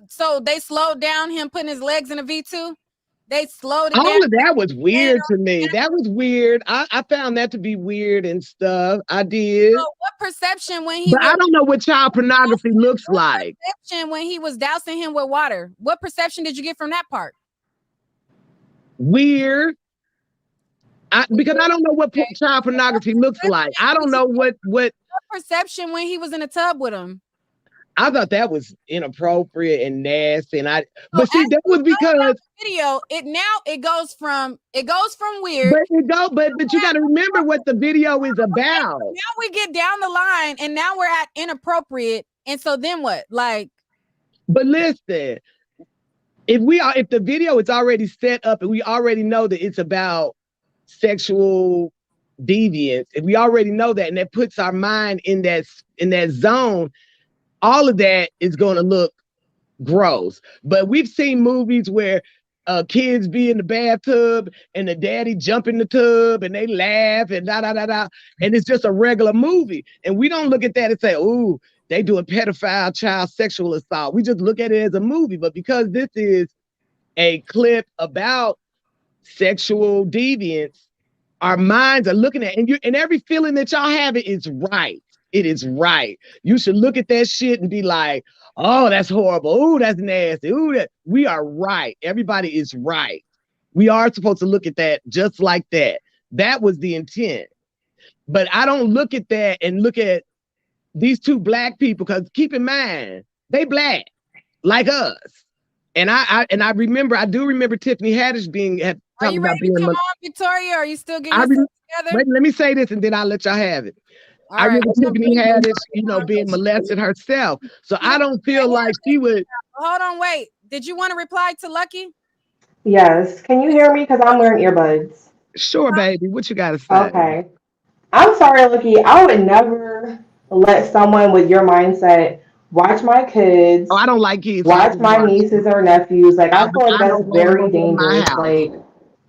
So they slowed down him putting his legs in a V2? They slowed it down. All of that was weird to me. That was weird. I found that to be weird and stuff. I did. So what perception when But I don't know what child pornography looks like. Perception when he was dousing him with water. What perception did you get from that part? Weird. Because I don't know what child pornography looks like. I don't know what perception when he was in a tub with him. I thought that was inappropriate and nasty, but see, that was because video. It goes from weird. But you got to remember what the video is about. Now we get down the line, and now we're at inappropriate, and so then what? Like, but listen, if the video is already set up and we already know that it's about sexual deviance, if we already know that, and that puts our mind in that zone, all of that is going to look gross. But we've seen movies where kids be in the bathtub and the daddy jump in the tub and they laugh and and it's just a regular movie. And we don't look at that and say, ooh, they doing pedophile child sexual assault. We just look at it as a movie. But because this is a clip about sexual deviance, our minds are looking at it, and every feeling that y'all have, it is right. It is right. You should look at that shit and be like, oh, that's horrible. Oh, that's nasty. Oh, we are right. Everybody is right. We are supposed to look at that just like that. That was the intent. But I don't look at that and look at these two black people, because keep in mind, they black like us. And I do remember Tiffany Haddish talking about being. Are you ready to come on, Victoria? Or are you still getting yourself together? Wait, let me say this and then I'll let y'all have it. I remember Tiffany Haddish, being molested herself. So I don't feel like she would. Hold on, wait. Did you want to reply to Lucky? Yes. Can you hear me? Because I'm wearing earbuds. Sure, baby. What you got to say? Okay. I'm sorry, Lucky. I would never let someone with your mindset watch my kids. Oh, I don't like kids. Watch my nieces or nephews. Like, I feel like that's very dangerous. Like,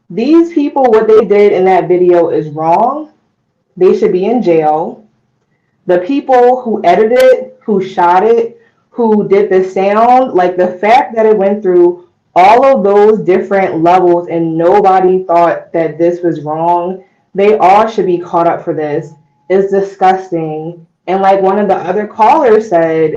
these people, what they did in that video is wrong. They should be in jail. The people who edited it, who shot it, who did the sound, like the fact that it went through all of those different levels and nobody thought that this was wrong, they all should be caught up for this. It's disgusting. And like one of the other callers said,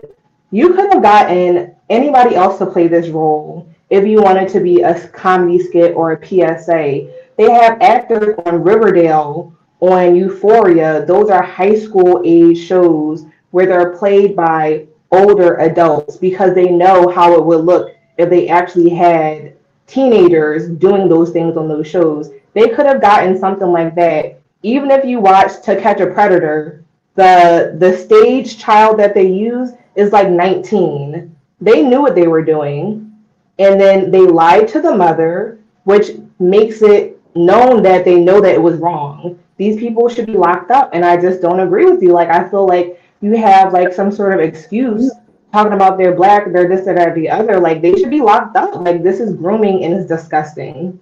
you could have gotten anybody else to play this role if you wanted to be a comedy skit or a PSA. They have actors on Riverdale on Euphoria, those are high school age shows where they're played by older adults because they know how it would look if they actually had teenagers doing those things on those shows. They could have gotten something like that. Even if you watch To Catch a Predator, the stage child that they use is like 19. They knew what they were doing, and then they lied to the mother, which makes it known that they know that it was wrong. These people should be locked up, and I just don't agree with you. Like, I feel like you have like some sort of excuse talking about they're black, they're this, that, or the other. Like, they should be locked up. Like, this is grooming and it's disgusting.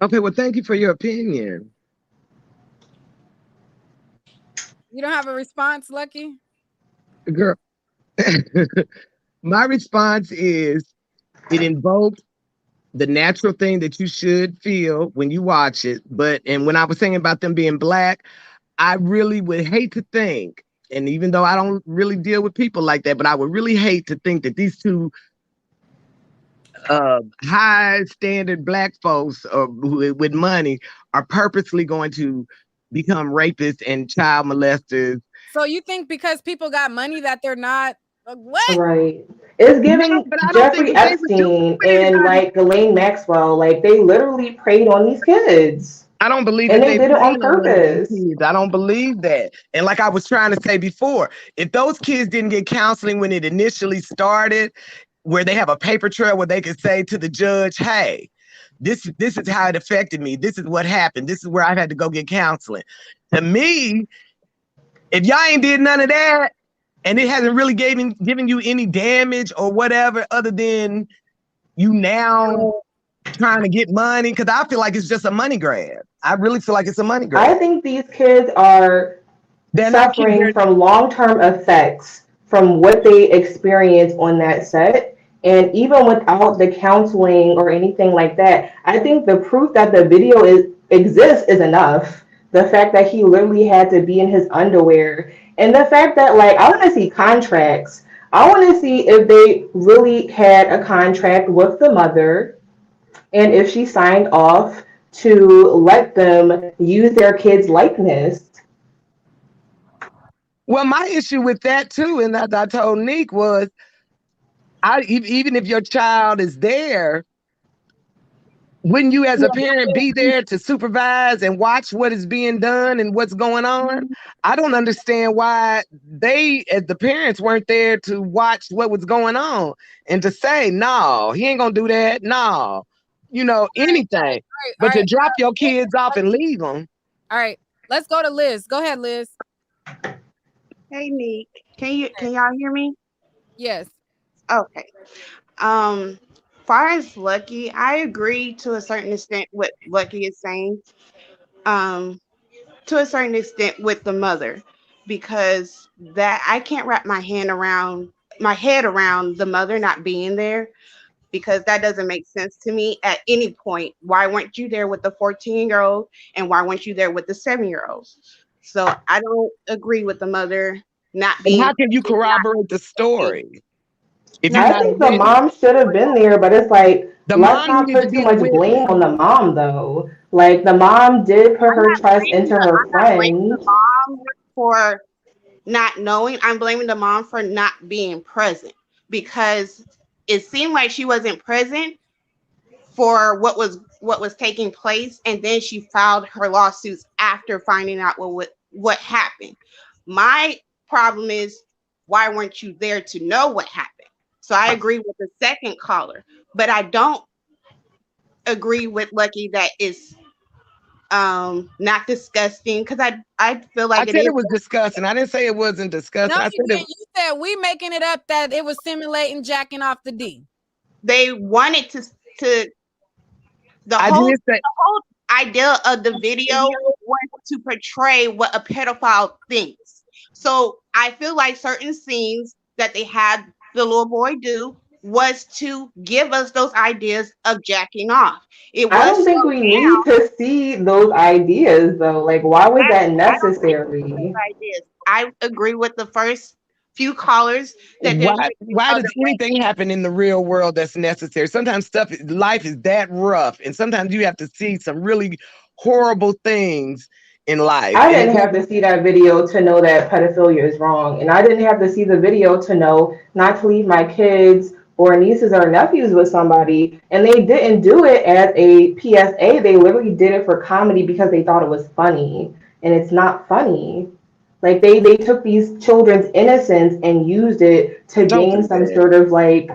Okay, well, thank you for your opinion. You don't have a response, Lucky? Girl, my response is it invoked the natural thing that you should feel when you watch it. And when I was saying about them being black, I really would hate to think, and even though I don't really deal with people like that, but I would really hate to think that these two high standard black folks with money are purposely going to become rapists and child molesters. So you think because people got money that they're not what? Right. It's giving No, but I don't think Jeffrey that they would do Epstein it, and anybody. like Ghislaine Maxwell, like they literally preyed on these kids. I don't believe And that they they did it on preyed on none of these purpose. kids. I don't believe that. And like I was trying to say before, if those kids didn't get counseling when it initially started, where they have a paper trail where they could say to the judge, hey, this is how it affected me. This is what happened. This is where I had to go get counseling. To me, if y'all ain't did none of that, and it hasn't really given you any damage or whatever, other than you now trying to get money, because I feel like it's just a money grab. I really feel like it's a money grab. I think these kids are suffering from long-term effects from what they experience on that set. And even without the counseling or anything like that, I think the proof that the video exists is enough. The fact that he literally had to be in his underwear, and the fact that, like, I want to see contracts. I want to see if they really had a contract with the mother and if she signed off to let them use their kid's likeness. Well, my issue with that too, and as I told Nick, was even if your child is there, wouldn't you as a parent be there to supervise and watch what is being done and what's going on? I don't understand why they, as the parents, weren't there to watch what was going on and to say, no, he ain't gonna do that. No, anything. But to drop your kids off and leave them. All right, let's go to Liz. Go ahead, Liz. Hey, Nick. Can y'all hear me? Yes. Okay. Far as Lucky, I agree to a certain extent what Lucky is saying. To a certain extent with the mother, because that I can't wrap my head around the mother not being there, because that doesn't make sense to me at any point. Why weren't you there with the 14-year-old and why weren't you there with the 7-year-old? So I don't agree with the mother not being. And how can you corroborate the story? I think the mom should have been there, but it's like, let's not put too much blame on the mom, though. Like, the mom did put her trust into her friend. The mom for not knowing. I'm blaming the mom for not being present, because it seemed like she wasn't present for what was taking place, and then she filed her lawsuits after finding out what happened. My problem is, why weren't you there to know what happened? So I agree with the second caller, but I don't agree with Lucky that it's not disgusting, because I feel like I said it was disgusting. I didn't say it wasn't disgusting. No, I said you said we making it up that it was simulating jacking off the D. They wanted the whole idea of the video was to portray what a pedophile thinks. So I feel like certain scenes that they had the little boy do was to give us those ideas of jacking off. I don't think we need to see those ideas, though. Like, why was that necessary? I agree with the first few callers that why does anything happen in the real world that's necessary? Sometimes life is that rough, and sometimes you have to see some really horrible things in life. I didn't have to see that video to know that pedophilia is wrong. And I didn't have to see the video to know not to leave my kids or nieces or nephews with somebody. And they didn't do it as a PSA. They literally did it for comedy because they thought it was funny. And it's not funny. Like they took these children's innocence and used it to gain some sort of like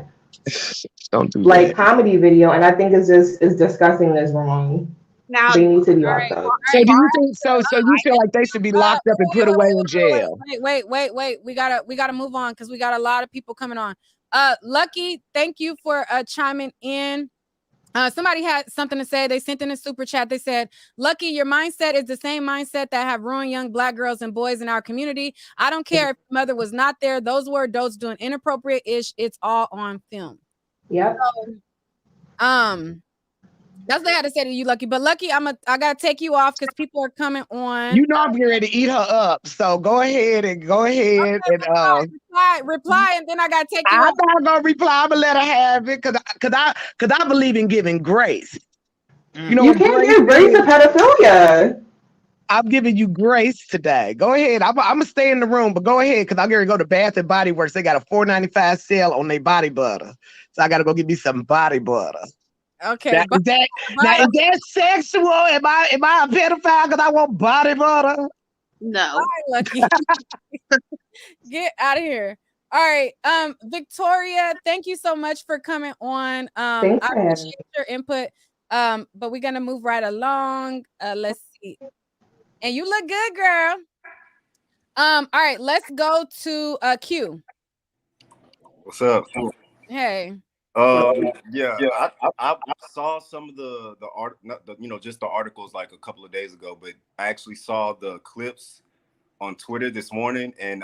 don't do like that. comedy video. And I think it's disgusting and it's wrong. Now, They need to be locked up. So do you think so you feel like they should be locked up and put away in jail? Wait. We gotta move on because we got a lot of people coming on. Lucky, thank you for chiming in. Somebody had something to say. They sent in a super chat. They said, Lucky, your mindset is the same mindset that have ruined young Black girls and boys in our community. I don't care if mother was not there. Those were adults doing inappropriate ish. It's all on film. Yep. So, that's what I had to say to you, Lucky. But Lucky, I gotta take you off because people are coming on. You know I'm getting ready to eat her up. So go ahead and Okay, reply, and then I gotta take you I'm off. not gonna reply. I'm gonna let her have it because I believe in giving grace. You know, you can't give grace to pedophilia. I'm giving you grace today. Go ahead. I'm gonna stay in the room, but go ahead because I'm gonna go to Bath and Body Works. They got a $4.95 sale on their body butter, so I gotta go get me some body butter. Okay. Now, is that sexual? Am I a pedophile because I want body butter? No. Bye, Lucky. Get out of here. All right. Victoria, thank you so much for coming on. I appreciate your input. But we're gonna move right along. Let's see. And you look good, girl. All right, let's go to Q. What's up? Hey. Yeah, I saw some of the art, not the, just the articles like a couple of days ago, but I actually saw the clips on Twitter this morning, and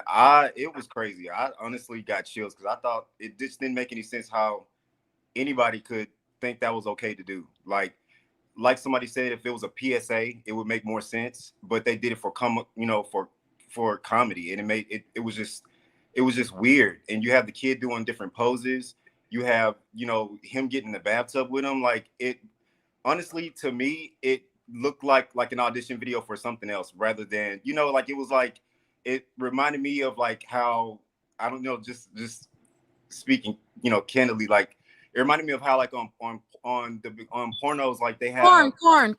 it was crazy. I honestly got chills because I thought it just didn't make any sense how anybody could think that was okay to do. Like somebody said, if it was a PSA, it would make more sense, but they did it for comedy, and it was just weird. And you have the kid doing different poses. You have, him getting in the bathtub with him. Like honestly, to me, it looked like an audition video for something else rather than, like it was like, it reminded me of like how, I don't know, just speaking, candidly, like it reminded me of how like on pornos, like they have corn.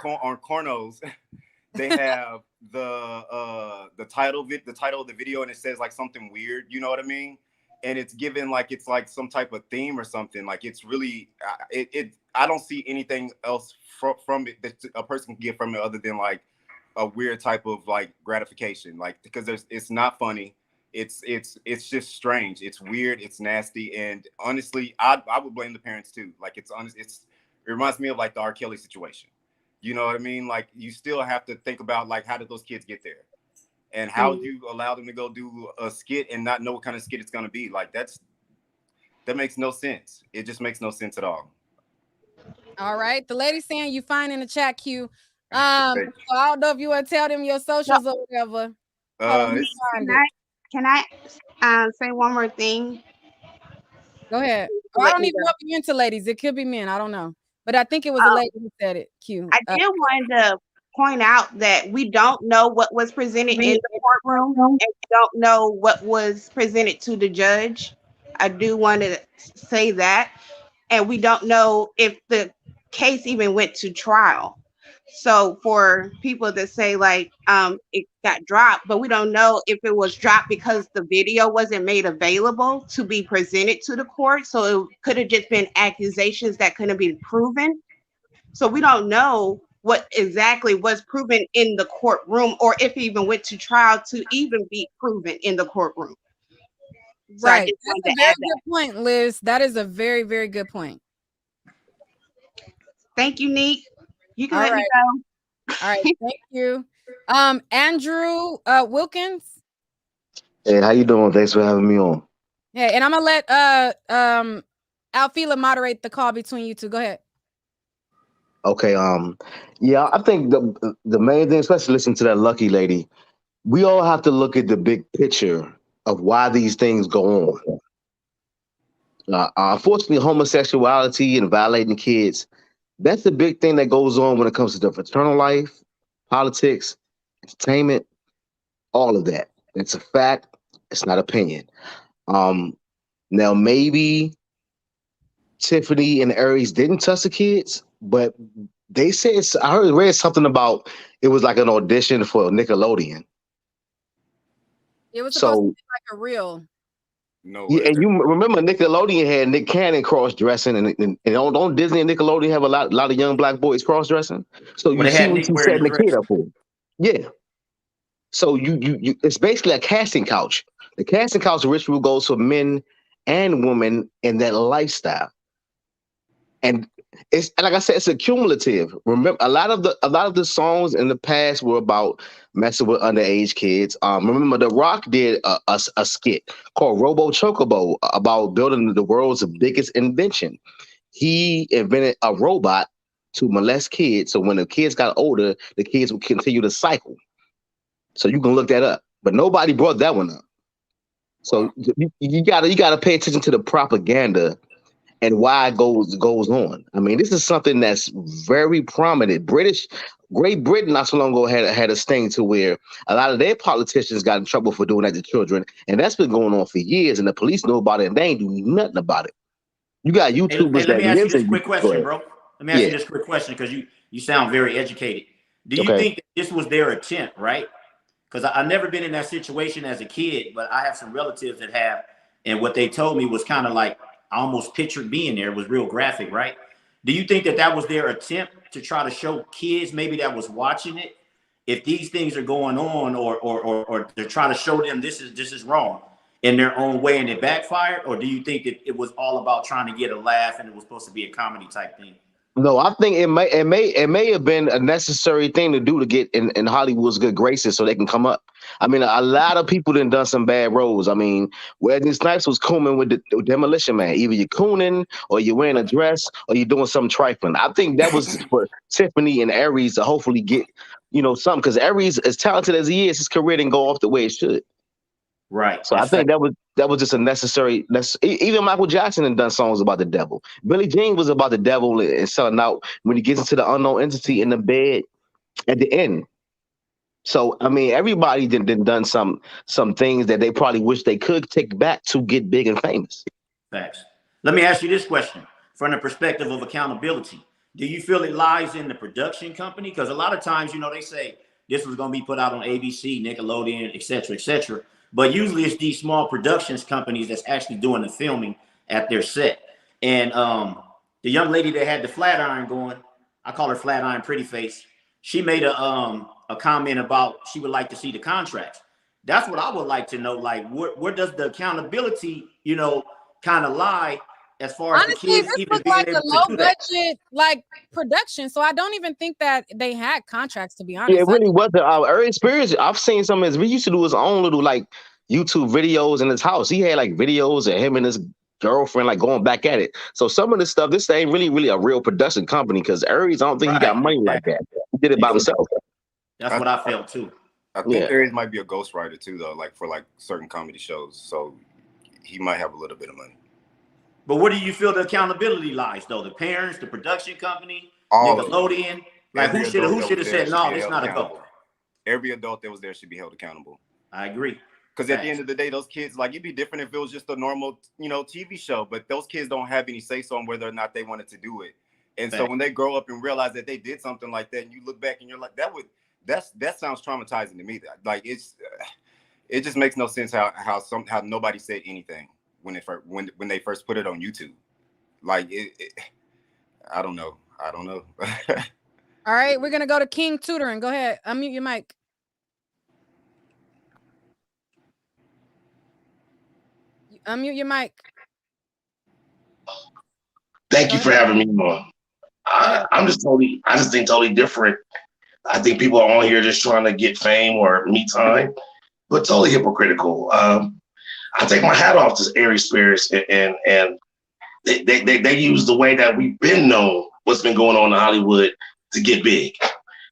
On pornos, they have the title of the video, and it says like something weird, you know what I mean? And it's given like it's like some type of theme or something. Like it's really I don't see anything else from it that a person can get from it other than like a weird type of like gratification, like because it's not funny. It's just strange. It's weird. It's nasty. And honestly, I would blame the parents too. Like it reminds me of like the R. Kelly situation. You know what I mean? Like you still have to think about like how did those kids get there? And how do you allow them to go do a skit and not know what kind of skit it's going to be? Like that makes no sense. It just makes no sense at all. All right. The lady's saying you fine in the chat queue. So I don't know if you want to tell them your socials or whatever. Can I say one more thing? Go ahead. I don't even know if you're into ladies. It could be men. I don't know. But I think it was a lady who said it. Q. I did want to point out that we don't know what was presented in the courtroom, and we don't know what was presented to the judge. I do want to say that. And we don't know if the case even went to trial. So for people that say like it got dropped, but we don't know if it was dropped because the video wasn't made available to be presented to the court. So it could have just been accusations that couldn't be proven. So we don't know what exactly was proven in the courtroom, or if it even went to trial to even be proven in the courtroom. So right. That's a very good point, Liz. That is a very, very good point. Thank you, Neek. You can let me go. All right, thank you. Andrew Wilkins. Hey, how you doing? Thanks for having me on. Yeah, and I'm gonna let Alfila moderate the call between you two. Go ahead. Okay, yeah, I think the main thing, especially listening to that Lucky lady, we all have to look at the big picture of why these things go on. Unfortunately, homosexuality and violating kids That's the big thing that goes on when it comes to the fraternal life, politics, entertainment, all of that. It's a fact. It's not opinion. Um, Now maybe Tiffany and Aries didn't touch the kids, but they said read something about it was like an audition for Nickelodeon. It was supposed to So be like a real. No, yeah, and you remember Nickelodeon had Nick Cannon cross dressing, and don't Disney and Nickelodeon have a lot of young black boys cross dressing? So Well, you they see had what Nick she's wearing setting the the kid dress. up for. Yeah. So you it's basically a casting couch. The casting couch ritual goes for men and women in that lifestyle. And it's like I said, it's accumulative. Remember, a lot of the songs in the past were about messing with underage kids. Remember, The Rock did a skit called Robo Chocobo about building the world's biggest invention. He invented a robot to molest kids, so when the kids got older, the kids would continue to cycle. So you can look that up, but nobody brought that one up. So you gotta pay attention to the propaganda and why it goes on. I mean, this is something that's very prominent. Great Britain not so long ago had a sting to where a lot of their politicians got in trouble for doing that to children, and that's been going on for years. And the police know about it, and they ain't do nothing about it. You got Hey, YouTubers let that me ask you live this in. quick Go question, ahead. bro. Let me ask you Yeah. this quick question because you sound very educated. Do you Okay. think that this was their attempt, right? Because I've never been in that situation as a kid, but I have some relatives that have, and what they told me was kind of like I almost pictured being there. It was real graphic, right? Do you think that that was their attempt to try to show kids maybe that was watching it if these things are going on, or they're trying to show them this is wrong in their own way and it backfired, or do you think that it was all about trying to get a laugh and it was supposed to be a comedy type thing? No, I think it may have been a necessary thing to do to get in Hollywood's good graces so they can come up. I mean, a lot of people done some bad roles. I mean, Wesley Snipes was cooming with the Demolition Man. Either you're cooning or you're wearing a dress or you're doing something trifling. I think that was for Tiffany and Aries to hopefully get, something, because Aries, as talented as he is, his career didn't go off the way it should. Right. So I think that was just a necessary. Even Michael Jackson had done songs about the devil. Billie Jean was about the devil and selling out when he gets into the unknown entity in the bed at the end. So I mean, everybody done some things that they probably wish they could take back to get big and famous. Facts. Let me ask you this question from the perspective of accountability. Do you feel it lies in the production company? Because a lot of times, they say this was going to be put out on ABC, Nickelodeon, et cetera, et cetera. But usually it's these small productions companies that's actually doing the filming at their set. And the young lady that had the flat iron going, I call her Flat Iron Pretty Face, she made a comment about she would like to see the contracts. That's what I would like to know. Like, where does the accountability, kind of lie as far as Honestly, the kids this even looked being like a able to low do that? budget production, so I don't even think that they had contracts, to be Yeah, honest. it really wasn't. Our experience, I've seen some of his. We used to do his own little YouTube videos in his house. He had videos of him and his girlfriend going back at it. So some of this stuff, this ain't really a real production company, because Aries, I don't think he got money like that. He did it by himself. That's what I felt too. I think Aries might be a ghostwriter too, though, for certain comedy shows. So he might have a little bit of money. But where do you feel the accountability lies, though? The parents, the production company, all Nickelodeon? Like, who should have said, no, it's not a go? Every adult that was there should be held accountable. I agree. Because at the end of the day, those kids, it'd be different if it was just a normal, TV show. But those kids don't have any say so on whether or not they wanted to do it. And so when they grow up and realize that they did something like that, and you look back and you're like, that sounds traumatizing to me. It just makes no sense how nobody said anything when they first put it on YouTube. I don't know. All right, we're gonna go to King Tutoring. Go ahead, unmute your mic. Unmute your mic. Thank you for having me on. I just think totally different. I think people are on here just trying to get fame or me time, but totally hypocritical. I take my hat off to Aries Spirits, and they use the way that we've been known, what's been going on in Hollywood, to get big.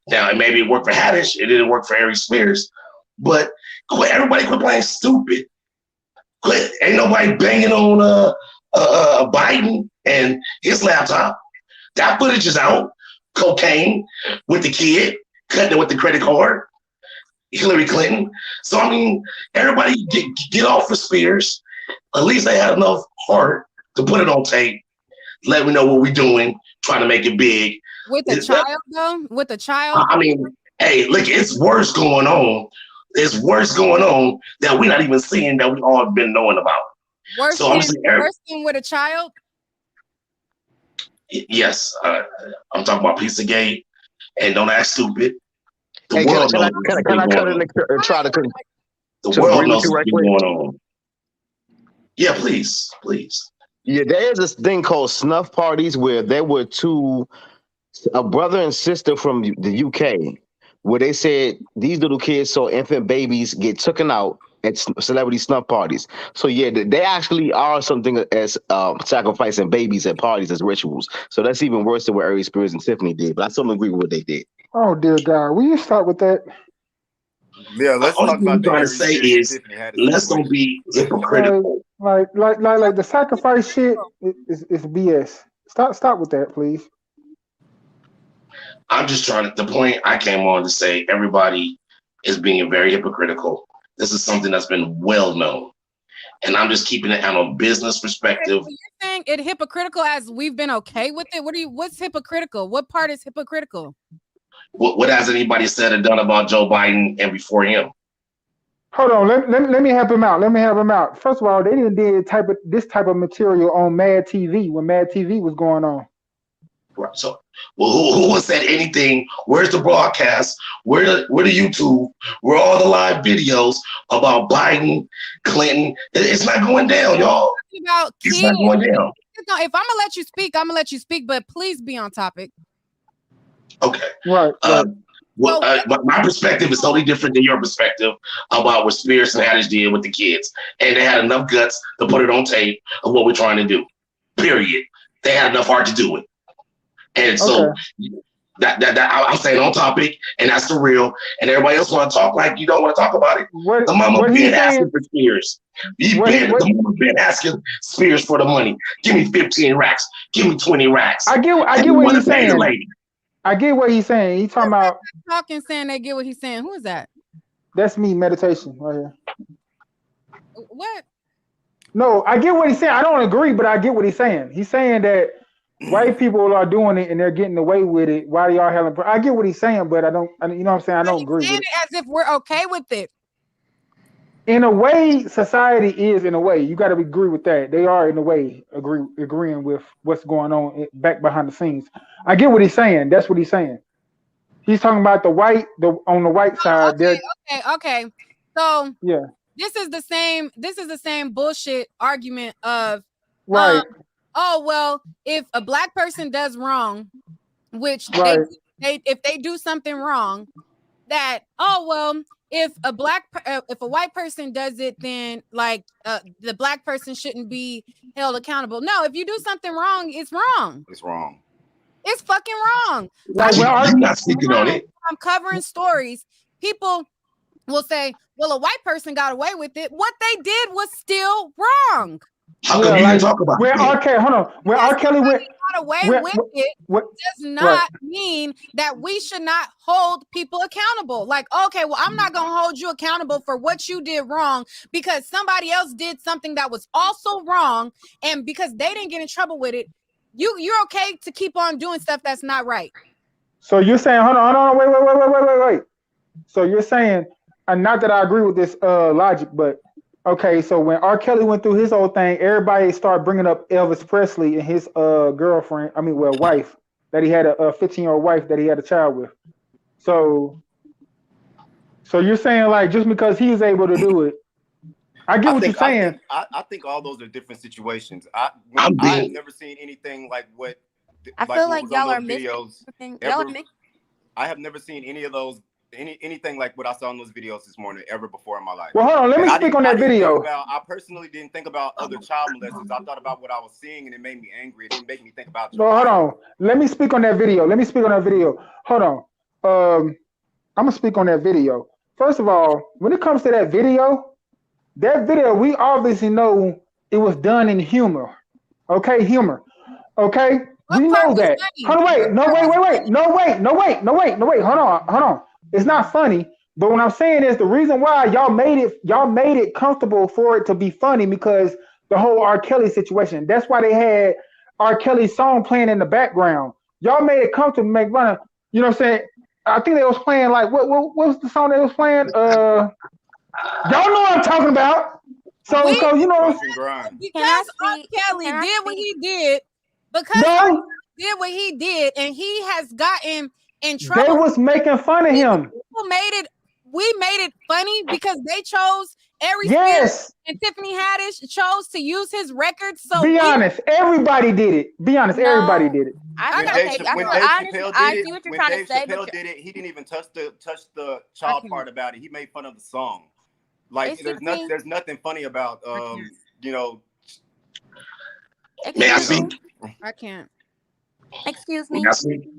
Now, maybe it worked for Haddish, it didn't work for Aries Spears, but everybody quit playing stupid. Ain't nobody banging on Biden and his laptop. That footage is out. Cocaine with the kid, cutting it with the credit card. Hillary Clinton. So I mean, everybody get off for Spears. At least they had enough heart to put it on tape. Let me know what we're doing, trying to make it big. With a child, though? With a child? I mean, hey, look, it's worse going on. It's worse going on that we're not even seeing that we all been knowing about. Worse than with a child? Yes. I'm talking about Pizzagate, and don't act stupid. The Hey, world can knows I cut in and try to the world knows what's going on. Yeah, please. Yeah, there is this thing called snuff parties where there were a brother and sister from the UK, where they said these little kids saw infant babies get taken out at celebrity snuff parties. So yeah, they actually are something as sacrificing babies at parties as rituals. So that's even worse than what Aries, Spears, and Tiffany did. But I still agree with what they did. Oh dear God, will you start with that? Yeah, let's All talk about I'm the trying to Aries, say Spears, is, and Tiffany Haddish let's situation. don't be hypocritical. Like the sacrifice shit is BS. Stop with that, please. I'm just trying to, the point I came on to say, everybody is being very hypocritical. This is something that's been well known. And I'm just keeping it on a business perspective. So you're saying it hypocritical as we've been okay with it? What's hypocritical? What part is hypocritical? What has anybody said or done about Joe Biden and before him? Hold on, let me help him out. First of all, they didn't do this type of material on Mad TV when Mad TV was going on. Right. So, well, who has said anything? Where's the broadcast? Where the YouTube? Where all the live videos about Biden, Clinton? It's not going down, y'all. It's not going down. If I'm gonna let you speak, I'm gonna let you speak, but please be on topic. Okay. Right. Well, my perspective is totally different than your perspective about what Spears and Haddish did with the kids, and they had enough guts to put it on tape of what we're trying to do. Period. They had enough heart to do it, and so that I'm saying on topic, and that's the real. And everybody else want to talk like you don't want to talk about it. The mama been asking for Spears. The mama been asking Spears for the money. Give me 15 racks. Give me 20 racks. I get what he's saying. I get what he's saying. He's talking about talking, saying they get what he's saying. Who is that? That's me, meditation right here. What? No, I get what he's saying. I don't agree, but I get what he's saying. He's saying that white people are doing it and they're getting away with it. Why do y'all having? I get what he's saying, but I don't. You know what I'm saying? I don't agree with it. As if we're okay with it. In a way, society is in a way. You got to agree with that. They are in a way agreeing with what's going on back behind the scenes. I get what he's saying. That's what he's saying. He's talking about the on the white side. Okay. So yeah, this is the same bullshit argument of right. Oh well, if a black person does wrong, which if they do something wrong, that if a white person does it, then the black person shouldn't be held accountable. No, if you do something wrong, it's wrong. It's wrong. It's fucking wrong. I'm not speaking on it. I'm covering stories. People will say, well, a white person got away with it. What they did was still wrong. How come you didn't talk about it? Hold on. Where R. Kelly went away with it does not mean that we should not hold people accountable. Like, okay, well, I'm not going to hold you accountable for what you did wrong because somebody else did something that was also wrong. And because they didn't get in trouble with it, you're okay to keep on doing stuff that's not right. So you're saying, hold on, wait. So you're saying, and not that I agree with this logic, but okay, so when R. Kelly went through his whole thing, everybody started bringing up Elvis Presley and his wife, that he had a 15-year-old wife that he had a child with. So you're saying like just because he's able to do it, I get what you're saying. I think all those are different situations. I've never seen anything like what. I feel like y'all are missing. I have never seen any of those. Anything like what I saw in those videos this morning ever before in my life. Well, hold on, let me speak on that video. I personally didn't think about other child molesters. I thought about what I was seeing, and it made me angry. It didn't make me think about. No, hold on. Let me speak on that video. Hold on. I'm gonna speak on that video. First of all, when it comes to that video, we obviously know it was done in humor. Okay, humor. Okay, We know that. Hold on, wait. No, wait. Hold on. It's not funny. But what I'm saying is the reason why y'all made it comfortable for it to be funny because the whole R. Kelly situation. That's why they had R. Kelly's song playing in the background. Y'all made it comfortable to make fun of. You know what I'm saying? I think they was playing like what was the song they was playing? Y'all know what I'm talking about. So you know because R. Kelly did what he did, did what he did, and he has gotten in trouble. They was making fun of him. We made it funny because they chose Aries and Tiffany Haddish chose to use his records. So be honest, everybody did it. Be honest, everybody did it. When Dave Chappelle did it, he didn't even touch the child part about it. He made fun of the song. Like there's nothing funny about you know. May I speak? I can't. Excuse me. May I speak?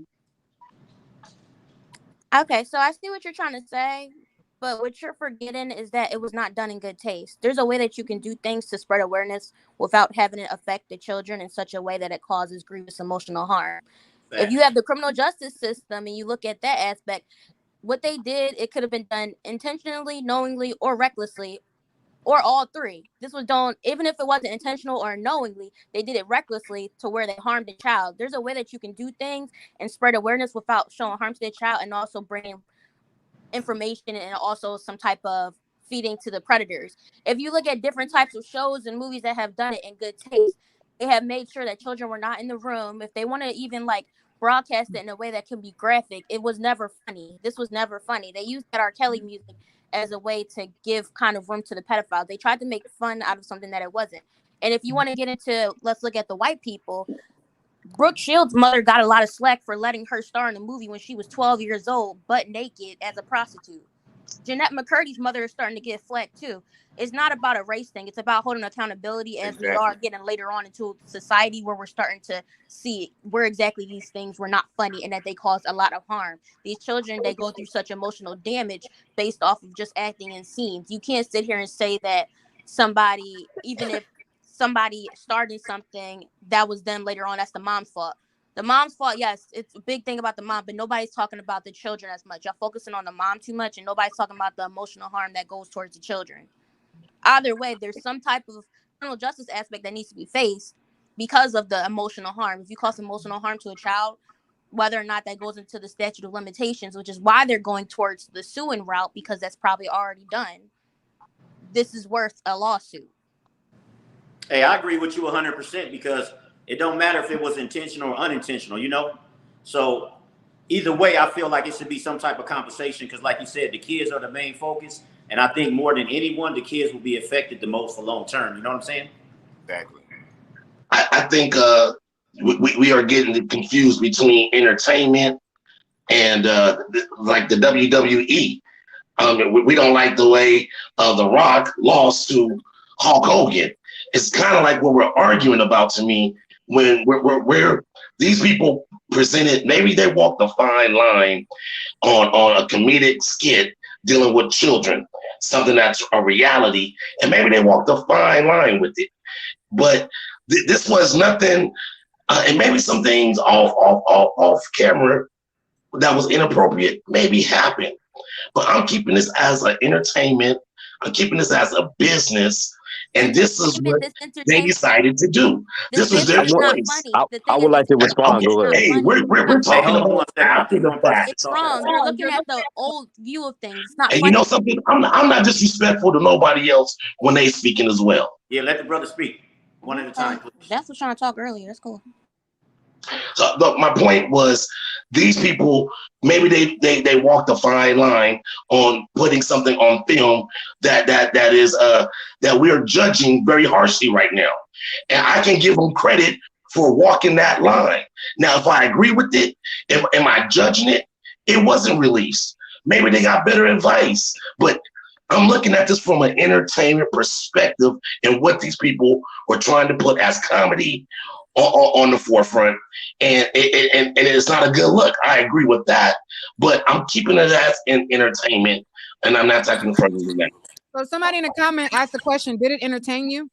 Okay, so I see what you're trying to say, but what you're forgetting is that it was not done in good taste. There's a way that you can do things to spread awareness without having it affect the children in such a way that it causes grievous emotional harm. If you have the criminal justice system and you look at that aspect, what they did, it could have been done intentionally, knowingly, or recklessly, or all three. This was done, even if it wasn't intentional or knowingly, they did it recklessly to where they harmed the child. There's a way that you can do things and spread awareness without showing harm to the child and also bringing information and also some type of feeding to the predators. If you look at different types of shows and movies that have done it in good taste, they have made sure that children were not in the room. If they want to even like broadcast it in a way that can be graphic, it was never funny. This was never funny. They used that R. Kelly music as a way to give kind of room to the pedophiles. They tried to make fun out of something that it wasn't. And if you want to get into, let's look at the white people, Brooke Shields' mother got a lot of slack for letting her star in the movie when she was 12 years old, butt naked as a prostitute. Jeanette McCurdy's mother is starting to get flack too. It's not about a race thing. It's about holding accountability as we are getting later on into society where we're starting to see where exactly these things were not funny and that they cause a lot of harm. These children, they go through such emotional damage based off of just acting in scenes. You can't sit here and say that somebody, even if somebody started in something, that was them later on, that's the mom's fault. The mom's fault, yes, it's a big thing about the mom, but nobody's talking about the children as much. Y'all focusing on the mom too much, and nobody's talking about the emotional harm that goes towards the children. Either way, there's some type of criminal justice aspect that needs to be faced because of the emotional harm. If you cause emotional harm to a child, whether or not that goes into the statute of limitations, which is why they're going towards the suing route, because that's probably already done, this is worth a lawsuit. Hey, I agree with you 100% because it don't matter if it was intentional or unintentional, you know? So either way, I feel like it should be some type of compensation because like you said, the kids are the main focus. And I think more than anyone, the kids will be affected the most for long term. You know what I'm saying? Exactly. I think we are getting confused between entertainment and like the WWE. We don't like the way The Rock lost to Hulk Hogan. It's kind of like what we're arguing about to me when we're these people presented, maybe they walked a fine line on a comedic skit dealing with children, something that's a reality, and maybe they walked a fine line with it. But this was nothing, and maybe some things off camera that was inappropriate maybe happened. But I'm keeping this as an entertainment. I'm keeping this as a business. And this is what they decided to do. This was their choice. I would like to respond. Hey, we're talking about after the fact. It's wrong. You're looking at the old view of things. It's not and funny. you know something? I'm not disrespectful to nobody else when they speaking as well. Yeah, let the brother speak one at a time, please. That's what trying to talk earlier. That's cool. So my point was, these people maybe they walked a fine line on putting something on film that is that we are judging very harshly right now, and I can give them credit for walking that line. Now, if I agree with it, am I judging it? It wasn't released. Maybe they got better advice, but I'm looking at this from an entertainment perspective and what these people were trying to put as comedy on the forefront, and it's not a good look. I agree with that, but I'm keeping it as an entertainment, and I'm not taking it from you. So somebody in the comment asked the question, did it entertain you?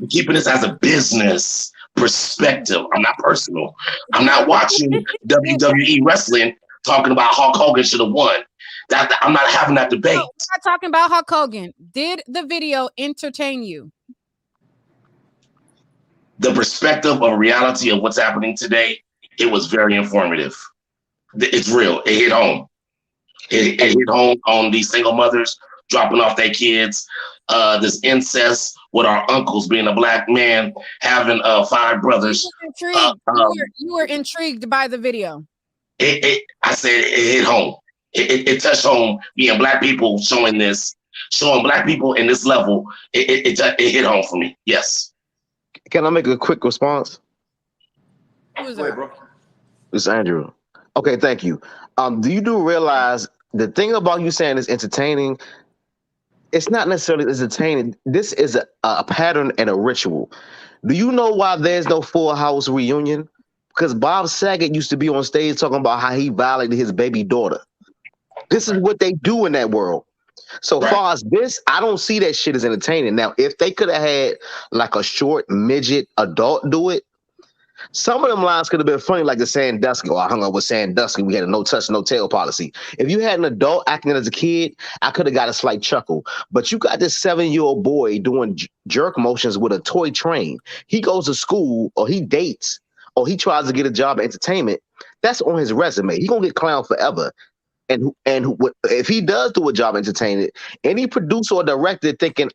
keeping this as a business perspective. I'm not personal. I'm not watching WWE wrestling talking about Hulk Hogan should have won. I'm not having that debate. No, we're not talking about Hulk Hogan. Did the video entertain you? The perspective of reality of what's happening today, it was very informative. It's real. It hit home. It hit home on these single mothers dropping off their kids. This incest with our uncles being a black man having 5 brothers. You were intrigued by the video. I said it hit home. It touched home. Being black people showing black people in this level, it hit home for me. Yes. Can I make a quick response? Who's that, bro? It's Andrew. Okay, thank you. Do realize the thing about you saying is entertaining? It's not necessarily entertaining. This is a pattern and a ritual. Do you know why there's no Full House reunion? Because Bob Saget used to be on stage talking about how he violated his baby daughter. This is what they do in that world. So far as this, I don't see that shit as entertaining. Now, if they could have had like a short midget adult do it, some of them lines could have been funny, like the Sandusky. I hung up with Sandusky. We had a no touch, no tail policy. If you had an adult acting as a kid, I could have got a slight chuckle. But you got this 7-year-old boy doing jerk motions with a toy train. He goes to school, or he dates, or he tries to get a job at entertainment. That's on his resume. He gonna get clowned forever. And if he does do a job entertaining, any producer or director thinking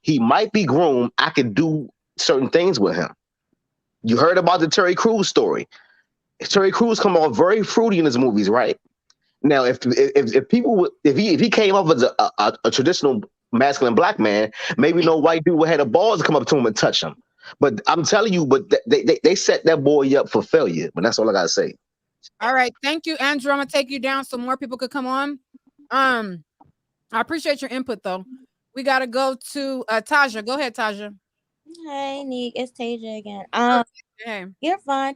he might be groomed, I could do certain things with him. You heard about the Terry Crews story. Terry Crews come off very fruity in his movies, right? Now, if he came up as a traditional masculine black man, maybe no white dude would have the balls to come up to him and touch him. But I'm telling you, they set that boy up for failure. But that's all I gotta say. All right, thank you, Andrew. I'm gonna take you down so more people could come on. I appreciate your input, though. We gotta go to Taja. Go ahead, Taja. Hey, Neek, it's Taja again. Hey. You're fine.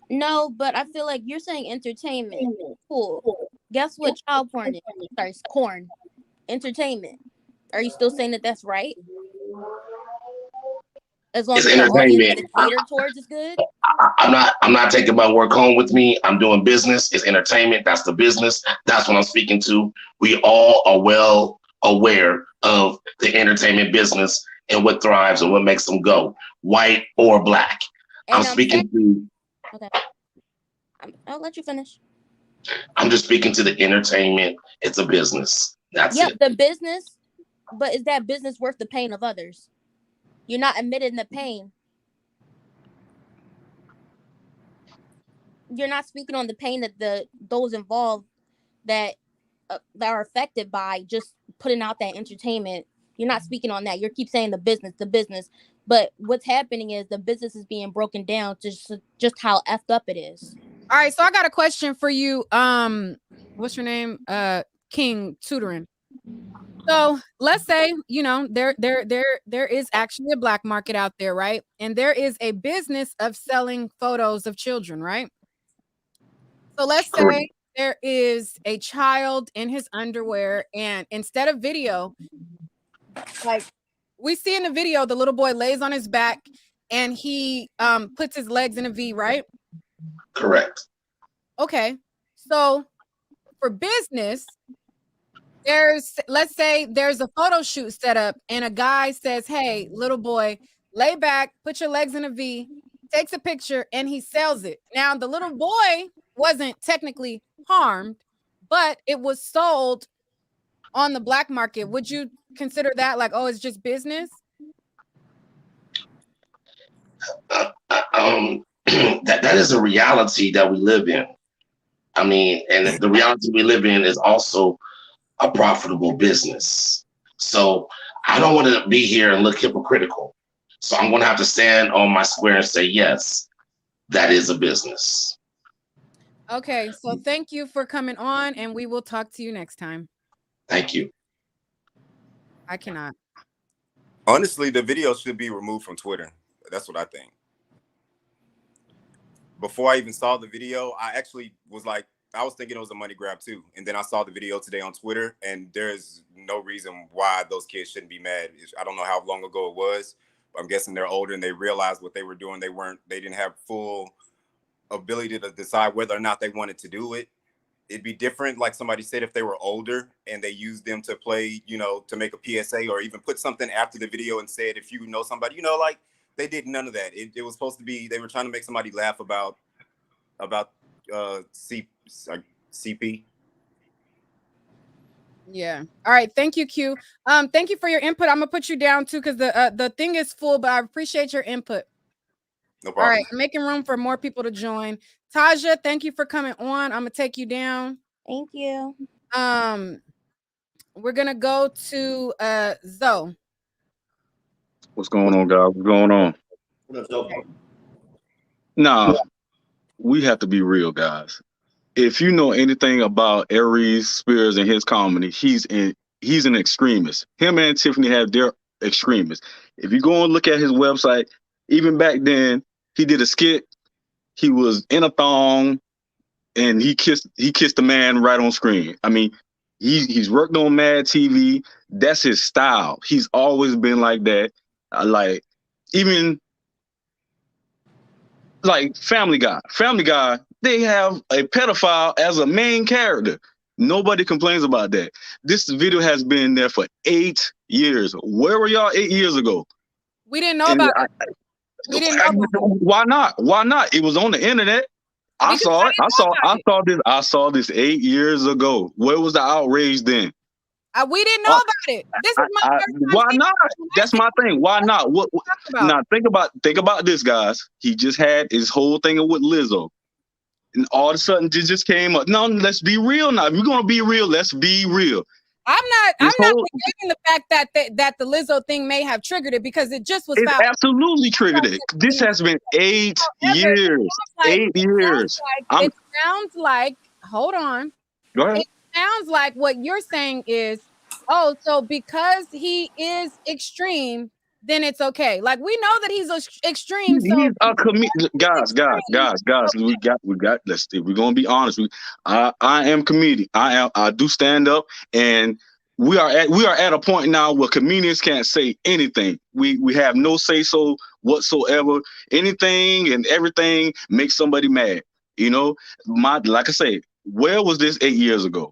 No, but I feel like you're saying entertainment. Cool. Guess what child porn is? Sorry, corn. Entertainment. Are you still saying that that's right? As long as the audience that it's catered towards is good? I'm not taking my work home with me. I'm doing business. It's entertainment. That's the business. That's what I'm speaking to. We all are well aware of the entertainment business and what thrives and what makes them go, white or black. And I'm speaking to. Okay. I'll let you finish. I'm just speaking to the entertainment. It's a business. That's it. The business, but is that business worth the pain of others? You're not admitting the pain. You're not speaking on the pain that those involved that are affected by just putting out that entertainment. You're not speaking on that. You keep saying the business. But what's happening is the business is being broken down to just how effed up it is. All right, so I got a question for you. What's your name? King Tutoring. So let's say, there is actually a black market out there, right? And there is a business of selling photos of children, right? So let's say there is a child in his underwear, and instead of video, like we see in the video, the little boy lays on his back and he puts his legs in a V, right? Correct. Okay. So for business, let's say there's a photo shoot set up and a guy says, hey, little boy, lay back, put your legs in a V, takes a picture, and he sells it. Now, the little boy wasn't technically harmed, but it was sold on the black market. Would you consider that like, oh, it's just business? That is a reality that we live in. I mean, and the reality we live in is also a profitable business. So I don't want to be here and look hypocritical. So I'm going to have to stand on my square and say, yes, that is a business. Okay, so thank you for coming on, and we will talk to you next time. Thank you. I cannot. Honestly, the video should be removed from Twitter. That's what I think. Before I even saw the video, I actually was like, I was thinking it was a money grab too. And then I saw the video today on Twitter, and there's no reason why those kids shouldn't be mad. I don't know how long ago it was, I'm guessing they're older and they realized what they were doing. They didn't have full ability to decide whether or not they wanted to do it. It'd be different, like somebody said, if they were older and they used them to play, to make a PSA or even put something after the video and said, if you know somebody, like they did none of that. It was supposed to be, they were trying to make somebody laugh about CP. Yeah. All right. Thank you, Q. Thank you for your input. I'm gonna put you down too because the thing is full, but I appreciate your input. No problem. All right, I'm making room for more people to join. Taja, thank you for coming on. I'm gonna take you down. Thank you. We're gonna go to Zoe. What's going on, guys? What's going on? What up, Zoe? Nah, we have to be real, guys. If you know anything about Aries Spears and his comedy, he's an extremist. Him and Tiffany have their extremists. If you go and look at his website, even back then, he did a skit. He was in a thong, and he kissed the man right on screen. I mean, he's worked on Mad TV. That's his style. He's always been like that. Even like Family Guy. Family Guy, they have a pedophile as a main character. Nobody complains about that. This video has been there for 8 years. Where were y'all 8 years ago? We didn't know about it. We didn't know about it. Why not? Why not? It was on the internet. I saw it. I saw this 8 years ago. Where was the outrage then? We didn't know about it. This is my first time. Why not? That's my thing. Why not? What now? Think about this, guys. He just had his whole thing with Lizzo, and all of a sudden, it just came up. No, let's be real now. If we're gonna be real, let's be real. I'm not negating the fact that the Lizzo thing may have triggered it because it just was. It absolutely triggered it. This has been 8 years. 8 years. It sounds like. Hold on. Go ahead. It sounds like what you're saying is, so because he is extreme, then it's okay. Like we know that he's extreme. So he's a comedian. Guys. We got. Let's. We're gonna be honest. I am comedian. I do stand up, and we are at a point now where comedians can't say anything. We have no say so whatsoever. Anything and everything makes somebody mad. Like I say, where was this 8 years ago?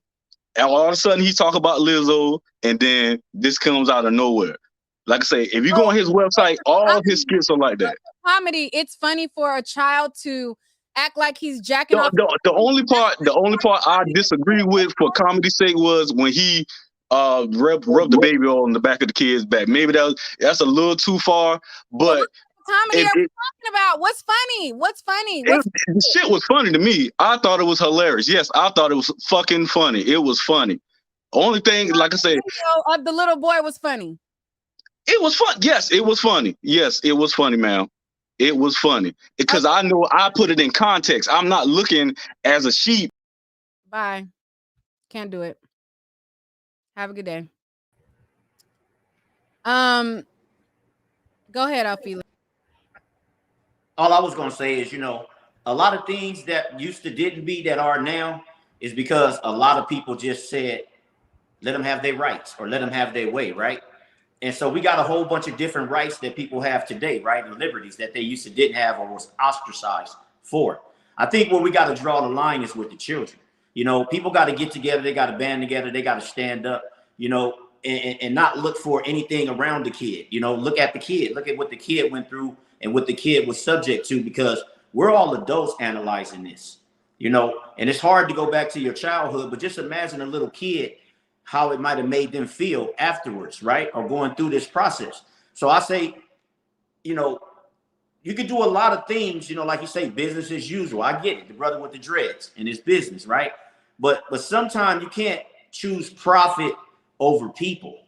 And all of a sudden, he talk about Lizzo, and then this comes out of nowhere. Like I say, if you go on his website, all his skits are like that. Comedy, it's funny for a child to act like he's jacking off. The only part I disagree with for comedy's sake was when he rubbed the baby oil on the back of the kid's back. Maybe that's a little too far, but. Comedy are we talking about? What's funny? The shit was funny to me. I thought it was hilarious. Yes, I thought it was fucking funny. It was funny. Only thing, like I said, of the little boy was funny. It was fun. Yes, it was funny. Yes, it was funny, ma'am. It was funny because I know I put it in context. I'm not looking as a sheep. Bye. Can't do it. Have a good day. Go ahead, Alfie. All I was gonna say is, a lot of things that used to didn't be that are now is because a lot of people just said, let them have their rights or let them have their way, right? And so we got a whole bunch of different rights that people have today, right? And liberties that they used to didn't have or was ostracized for. I think where we got to draw the line is with the children. People got to get together, they got to band together, they got to stand up, and not look for anything around the kid. Look at the kid, look at what the kid went through and what the kid was subject to, because we're all adults analyzing this, and it's hard to go back to your childhood, but just imagine a little kid, how it might have made them feel afterwards, right? Or going through this process. So I say, you can do a lot of things, like you say, business as usual. I get it, the brother with the dreads and his business, right? But sometimes you can't choose profit over people.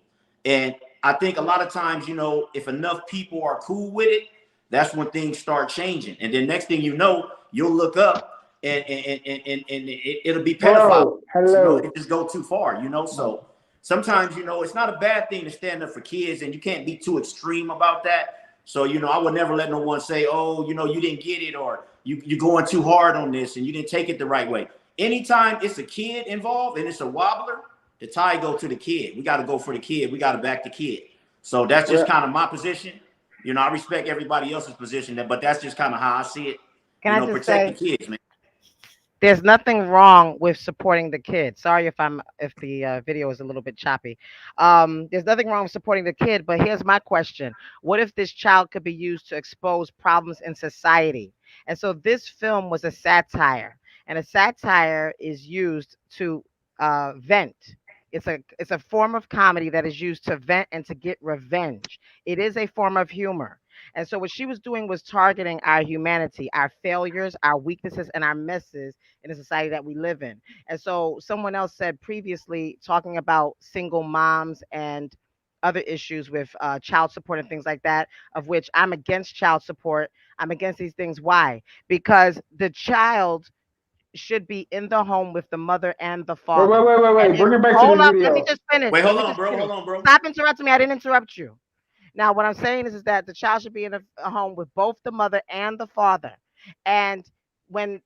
And I think a lot of times, if enough people are cool with it, that's when things start changing. And then next thing you know, you'll look up and it'll be pedophile. Hello. It just go too far, So sometimes, it's not a bad thing to stand up for kids, and you can't be too extreme about that. So, I would never let no one say, oh, you didn't get it, or you're going too hard on this and you didn't take it the right way. Anytime it's a kid involved and it's a wobbler, the tie go to the kid. We got to go for the kid. We got to back the kid. So that's just kind of my position. You know, I respect everybody else's position, but that's just kind of how I see it. Can you I know, just protect say, the kids, man. there's nothing wrong with supporting the kid. Sorry if the video is a little bit choppy. There's nothing wrong with supporting the kid, but here's my question: what if this child could be used to expose problems in society? And so this film was a satire, and a satire is used to vent. It's a form of comedy that is used to vent and to get revenge. It is a form of humor. And so what she was doing was targeting our humanity, our failures, our weaknesses, and our messes in the society that we live in. And so someone else said previously, talking about single moms and other issues with child support and things like that, of which I'm against child support. I'm against these things. Why? Because the child should be in the home with the mother and the father. Wait. Bring it back to Hold this up, let me video. just finish. Wait, Let hold me on, just bro. finish. Hold on, bro. Stop interrupting me. I didn't interrupt you. Now, what I'm saying is that the child should be in a home with both the mother and the father. And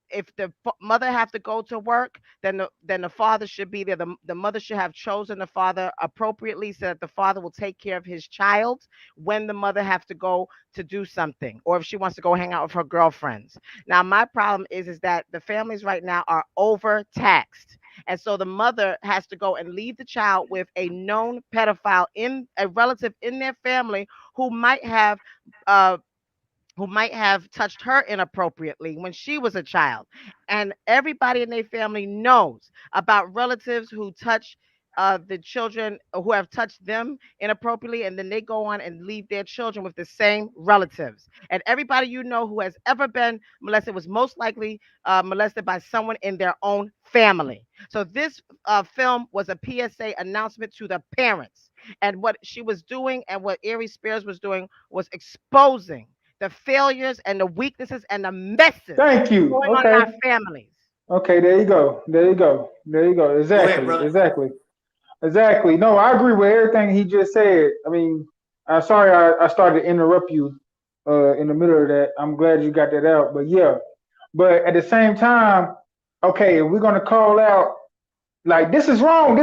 if the mother have to go to work, then the father should be there. The mother should have chosen the father appropriately so that the father will take care of his child when the mother have to go to do something, or if she wants to go hang out with her girlfriends. Now, my problem is that the families right now are overtaxed. And so the mother has to go and leave the child with a known pedophile, in a relative in their family who might have uh touched her inappropriately when she was a child. And everybody in their family knows about relatives who touch the children, who have touched them inappropriately, and then they go on and leave their children with the same relatives. And everybody you know who has ever been molested was most likely molested by someone in their own family. So this film was a PSA announcement to the parents. And what she was doing, and what Aries Spears was doing, was exposing the failures and the weaknesses and the messes Thank you. going on in our families. Okay, there you go. Exactly. No, I agree with everything he just said. I mean, I'm sorry I started to interrupt you in the middle of that. I'm glad you got that out. But yeah. But at the same time, okay, if we're gonna call out like this is wrong,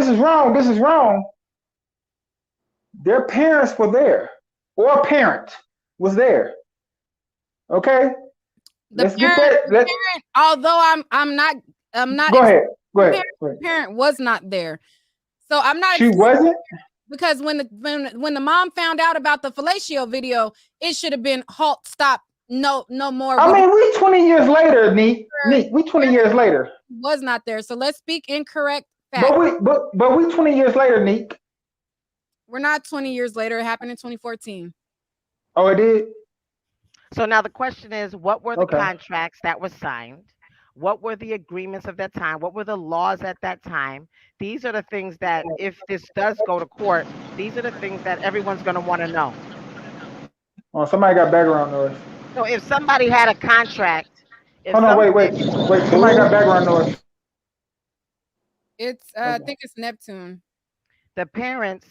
their parents were there. Or a parent was there. Okay? Although I'm not Go ahead. the parent was not there. So I'm not. She wasn't? Because when the mom found out about the fellatio video, it should have been halt, stop, no more. I mean, we 20 years later, Neek. We 20 years later. Was not there. So let's speak incorrect facts. But we 20 years later, Neek. We're not 20 years later. It happened in 2014. Oh, it did? So now the question is, what were the contracts that were signed? What were the agreements of that time? What were the laws at that time? These are the things that, if this does go to court, these are the things that everyone's going to want to know. Oh, somebody got background noise. So if somebody had a contract. Hold on, wait. Somebody got background noise. It's, I think it's Neptune. The parents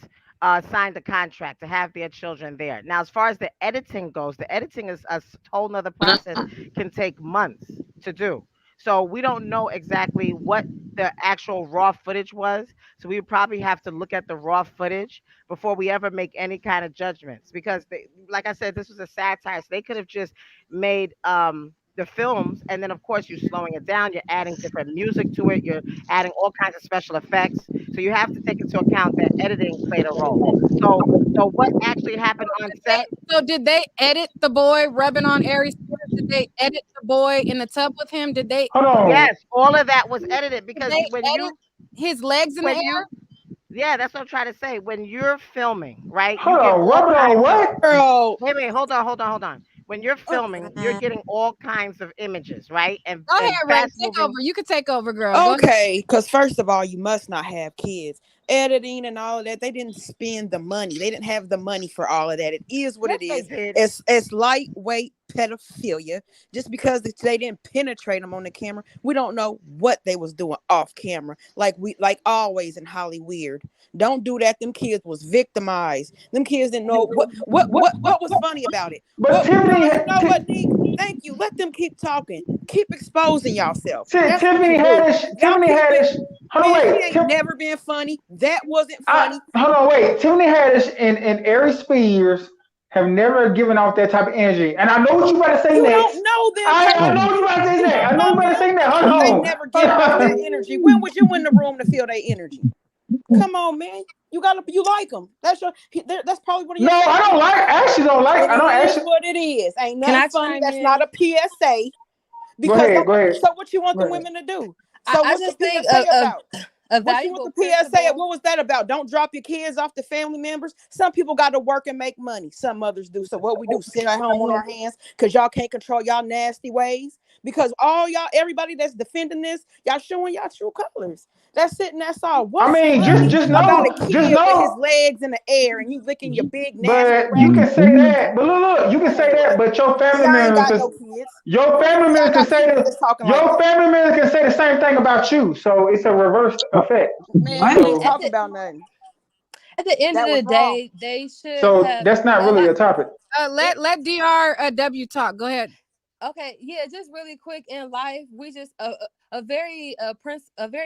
signed a contract to have their children there. Now, as far as the editing goes, the editing is a whole nother process, can take months to do. So we don't know exactly what the actual raw footage was. So we would probably have to look at the raw footage before we ever make any kind of judgments. Because like I said, this was a satire. So they could have just made the films, and then of course you're slowing it down, you're adding different music to it, you're adding all kinds of special effects. So you have to take into account that editing played a role. So what actually happened on set? So did they edit the boy rubbing on Aries? Did they edit the boy in the tub with him? Did they? Hold on. Yes, all of that was edited, because when you his legs in the air. Yeah, that's what I'm trying to say. When you're filming, right? Hold on, what? Girl. Wait, hold on. When you're filming, you're getting all kinds of images, right? And go ahead, Ray, take over. You can take over, girl. Okay, because first of all, you must not have kids. Editing and all of that, they didn't spend the money. They didn't have the money for all of that. It is what it is. It's lightweight pedophilia. Just because they didn't penetrate them on the camera, we don't know what they was doing off camera. Like always in Hollywood. Don't do that. Them kids was victimized. Them kids didn't know what was funny about it. But Tiffany, you know what, Nick? Thank you. Let them keep talking. Keep exposing yourself. Tiffany Haddish. Hold on, wait. She ain't never been funny. That wasn't funny. Hold on, wait. Tiffany Haddish and Aries Spears have never given off that type of energy. And I know what you about to say You next. don't know them. I know what you about to say next. I know you about to say next. Hold They on. never gave off that energy. When was you in the room to feel their energy? Come on, man. You like them. That's probably one of your. No, I don't like. I actually don't like. It I don't is actually. what it is. Ain't Can nothing I funny. chime That's in? not a PSA. Because Go ahead. So what you want Go the ahead. women to do? So I what's just the think PSA about? a What you want valuable the PSA? principle. What was that about? Don't drop your kids off to family members. Some people got to work and make money. Some others do. So what we do, sit at home on our hands because y'all can't control y'all nasty ways. Because all y'all, everybody that's defending this, y'all showing y'all true colors. That's it and that's all. What's funny just about know, a kid with his legs in the air and you licking your big nasty But you raggedy can say that. But look, you can say that. But your family I ain't got members, no kids. your family members can say kids that's talking like your that. family members can say the same thing about you. So it's a reverse effect. Man, you ain't talking about nothing. At the end of the day, they should have. That's not really a topic. Let DRW talk. Go ahead. Okay, yeah, just really quick in life, we just a very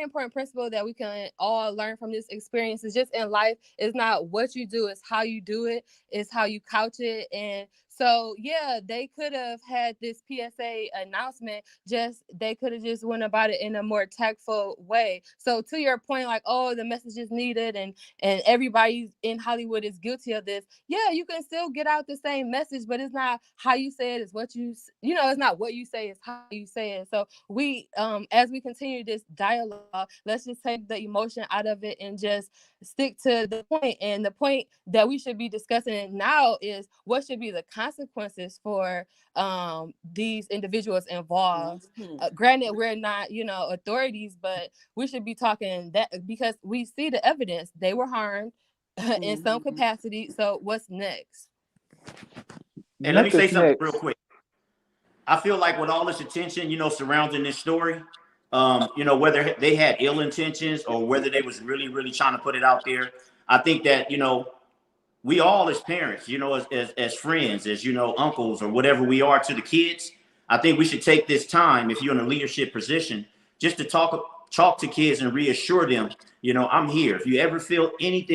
important principle that we can all learn from this experience is just in life is not what you do, it's how you do it, it's how you couch it. And so yeah, they could have had this PSA announcement, they could have just went about it in a more tactful way. So to your point, like, oh, the message is needed and everybody in Hollywood is guilty of this. Yeah, you can still get out the same message, but it's not how you say it, it's what it's not what you say, it's how you say it. So we as we continue this dialogue, let's just take the emotion out of it and just stick to the point. And the point that we should be discussing now is what should be the consequences for these individuals involved. Granted, we're not authorities, but we should be talking that because we see the evidence. They were harmed in some capacity. So what's next? Hey, let me say something real quick. I feel like with all this attention, surrounding this story, whether they had ill intentions or whether they was really, really trying to put it out there, I think that, we all as parents, as friends, as, uncles or whatever we are to the kids, I think we should take this time, if you're in a leadership position, just to talk to kids and reassure them, I'm here. If you ever feel anything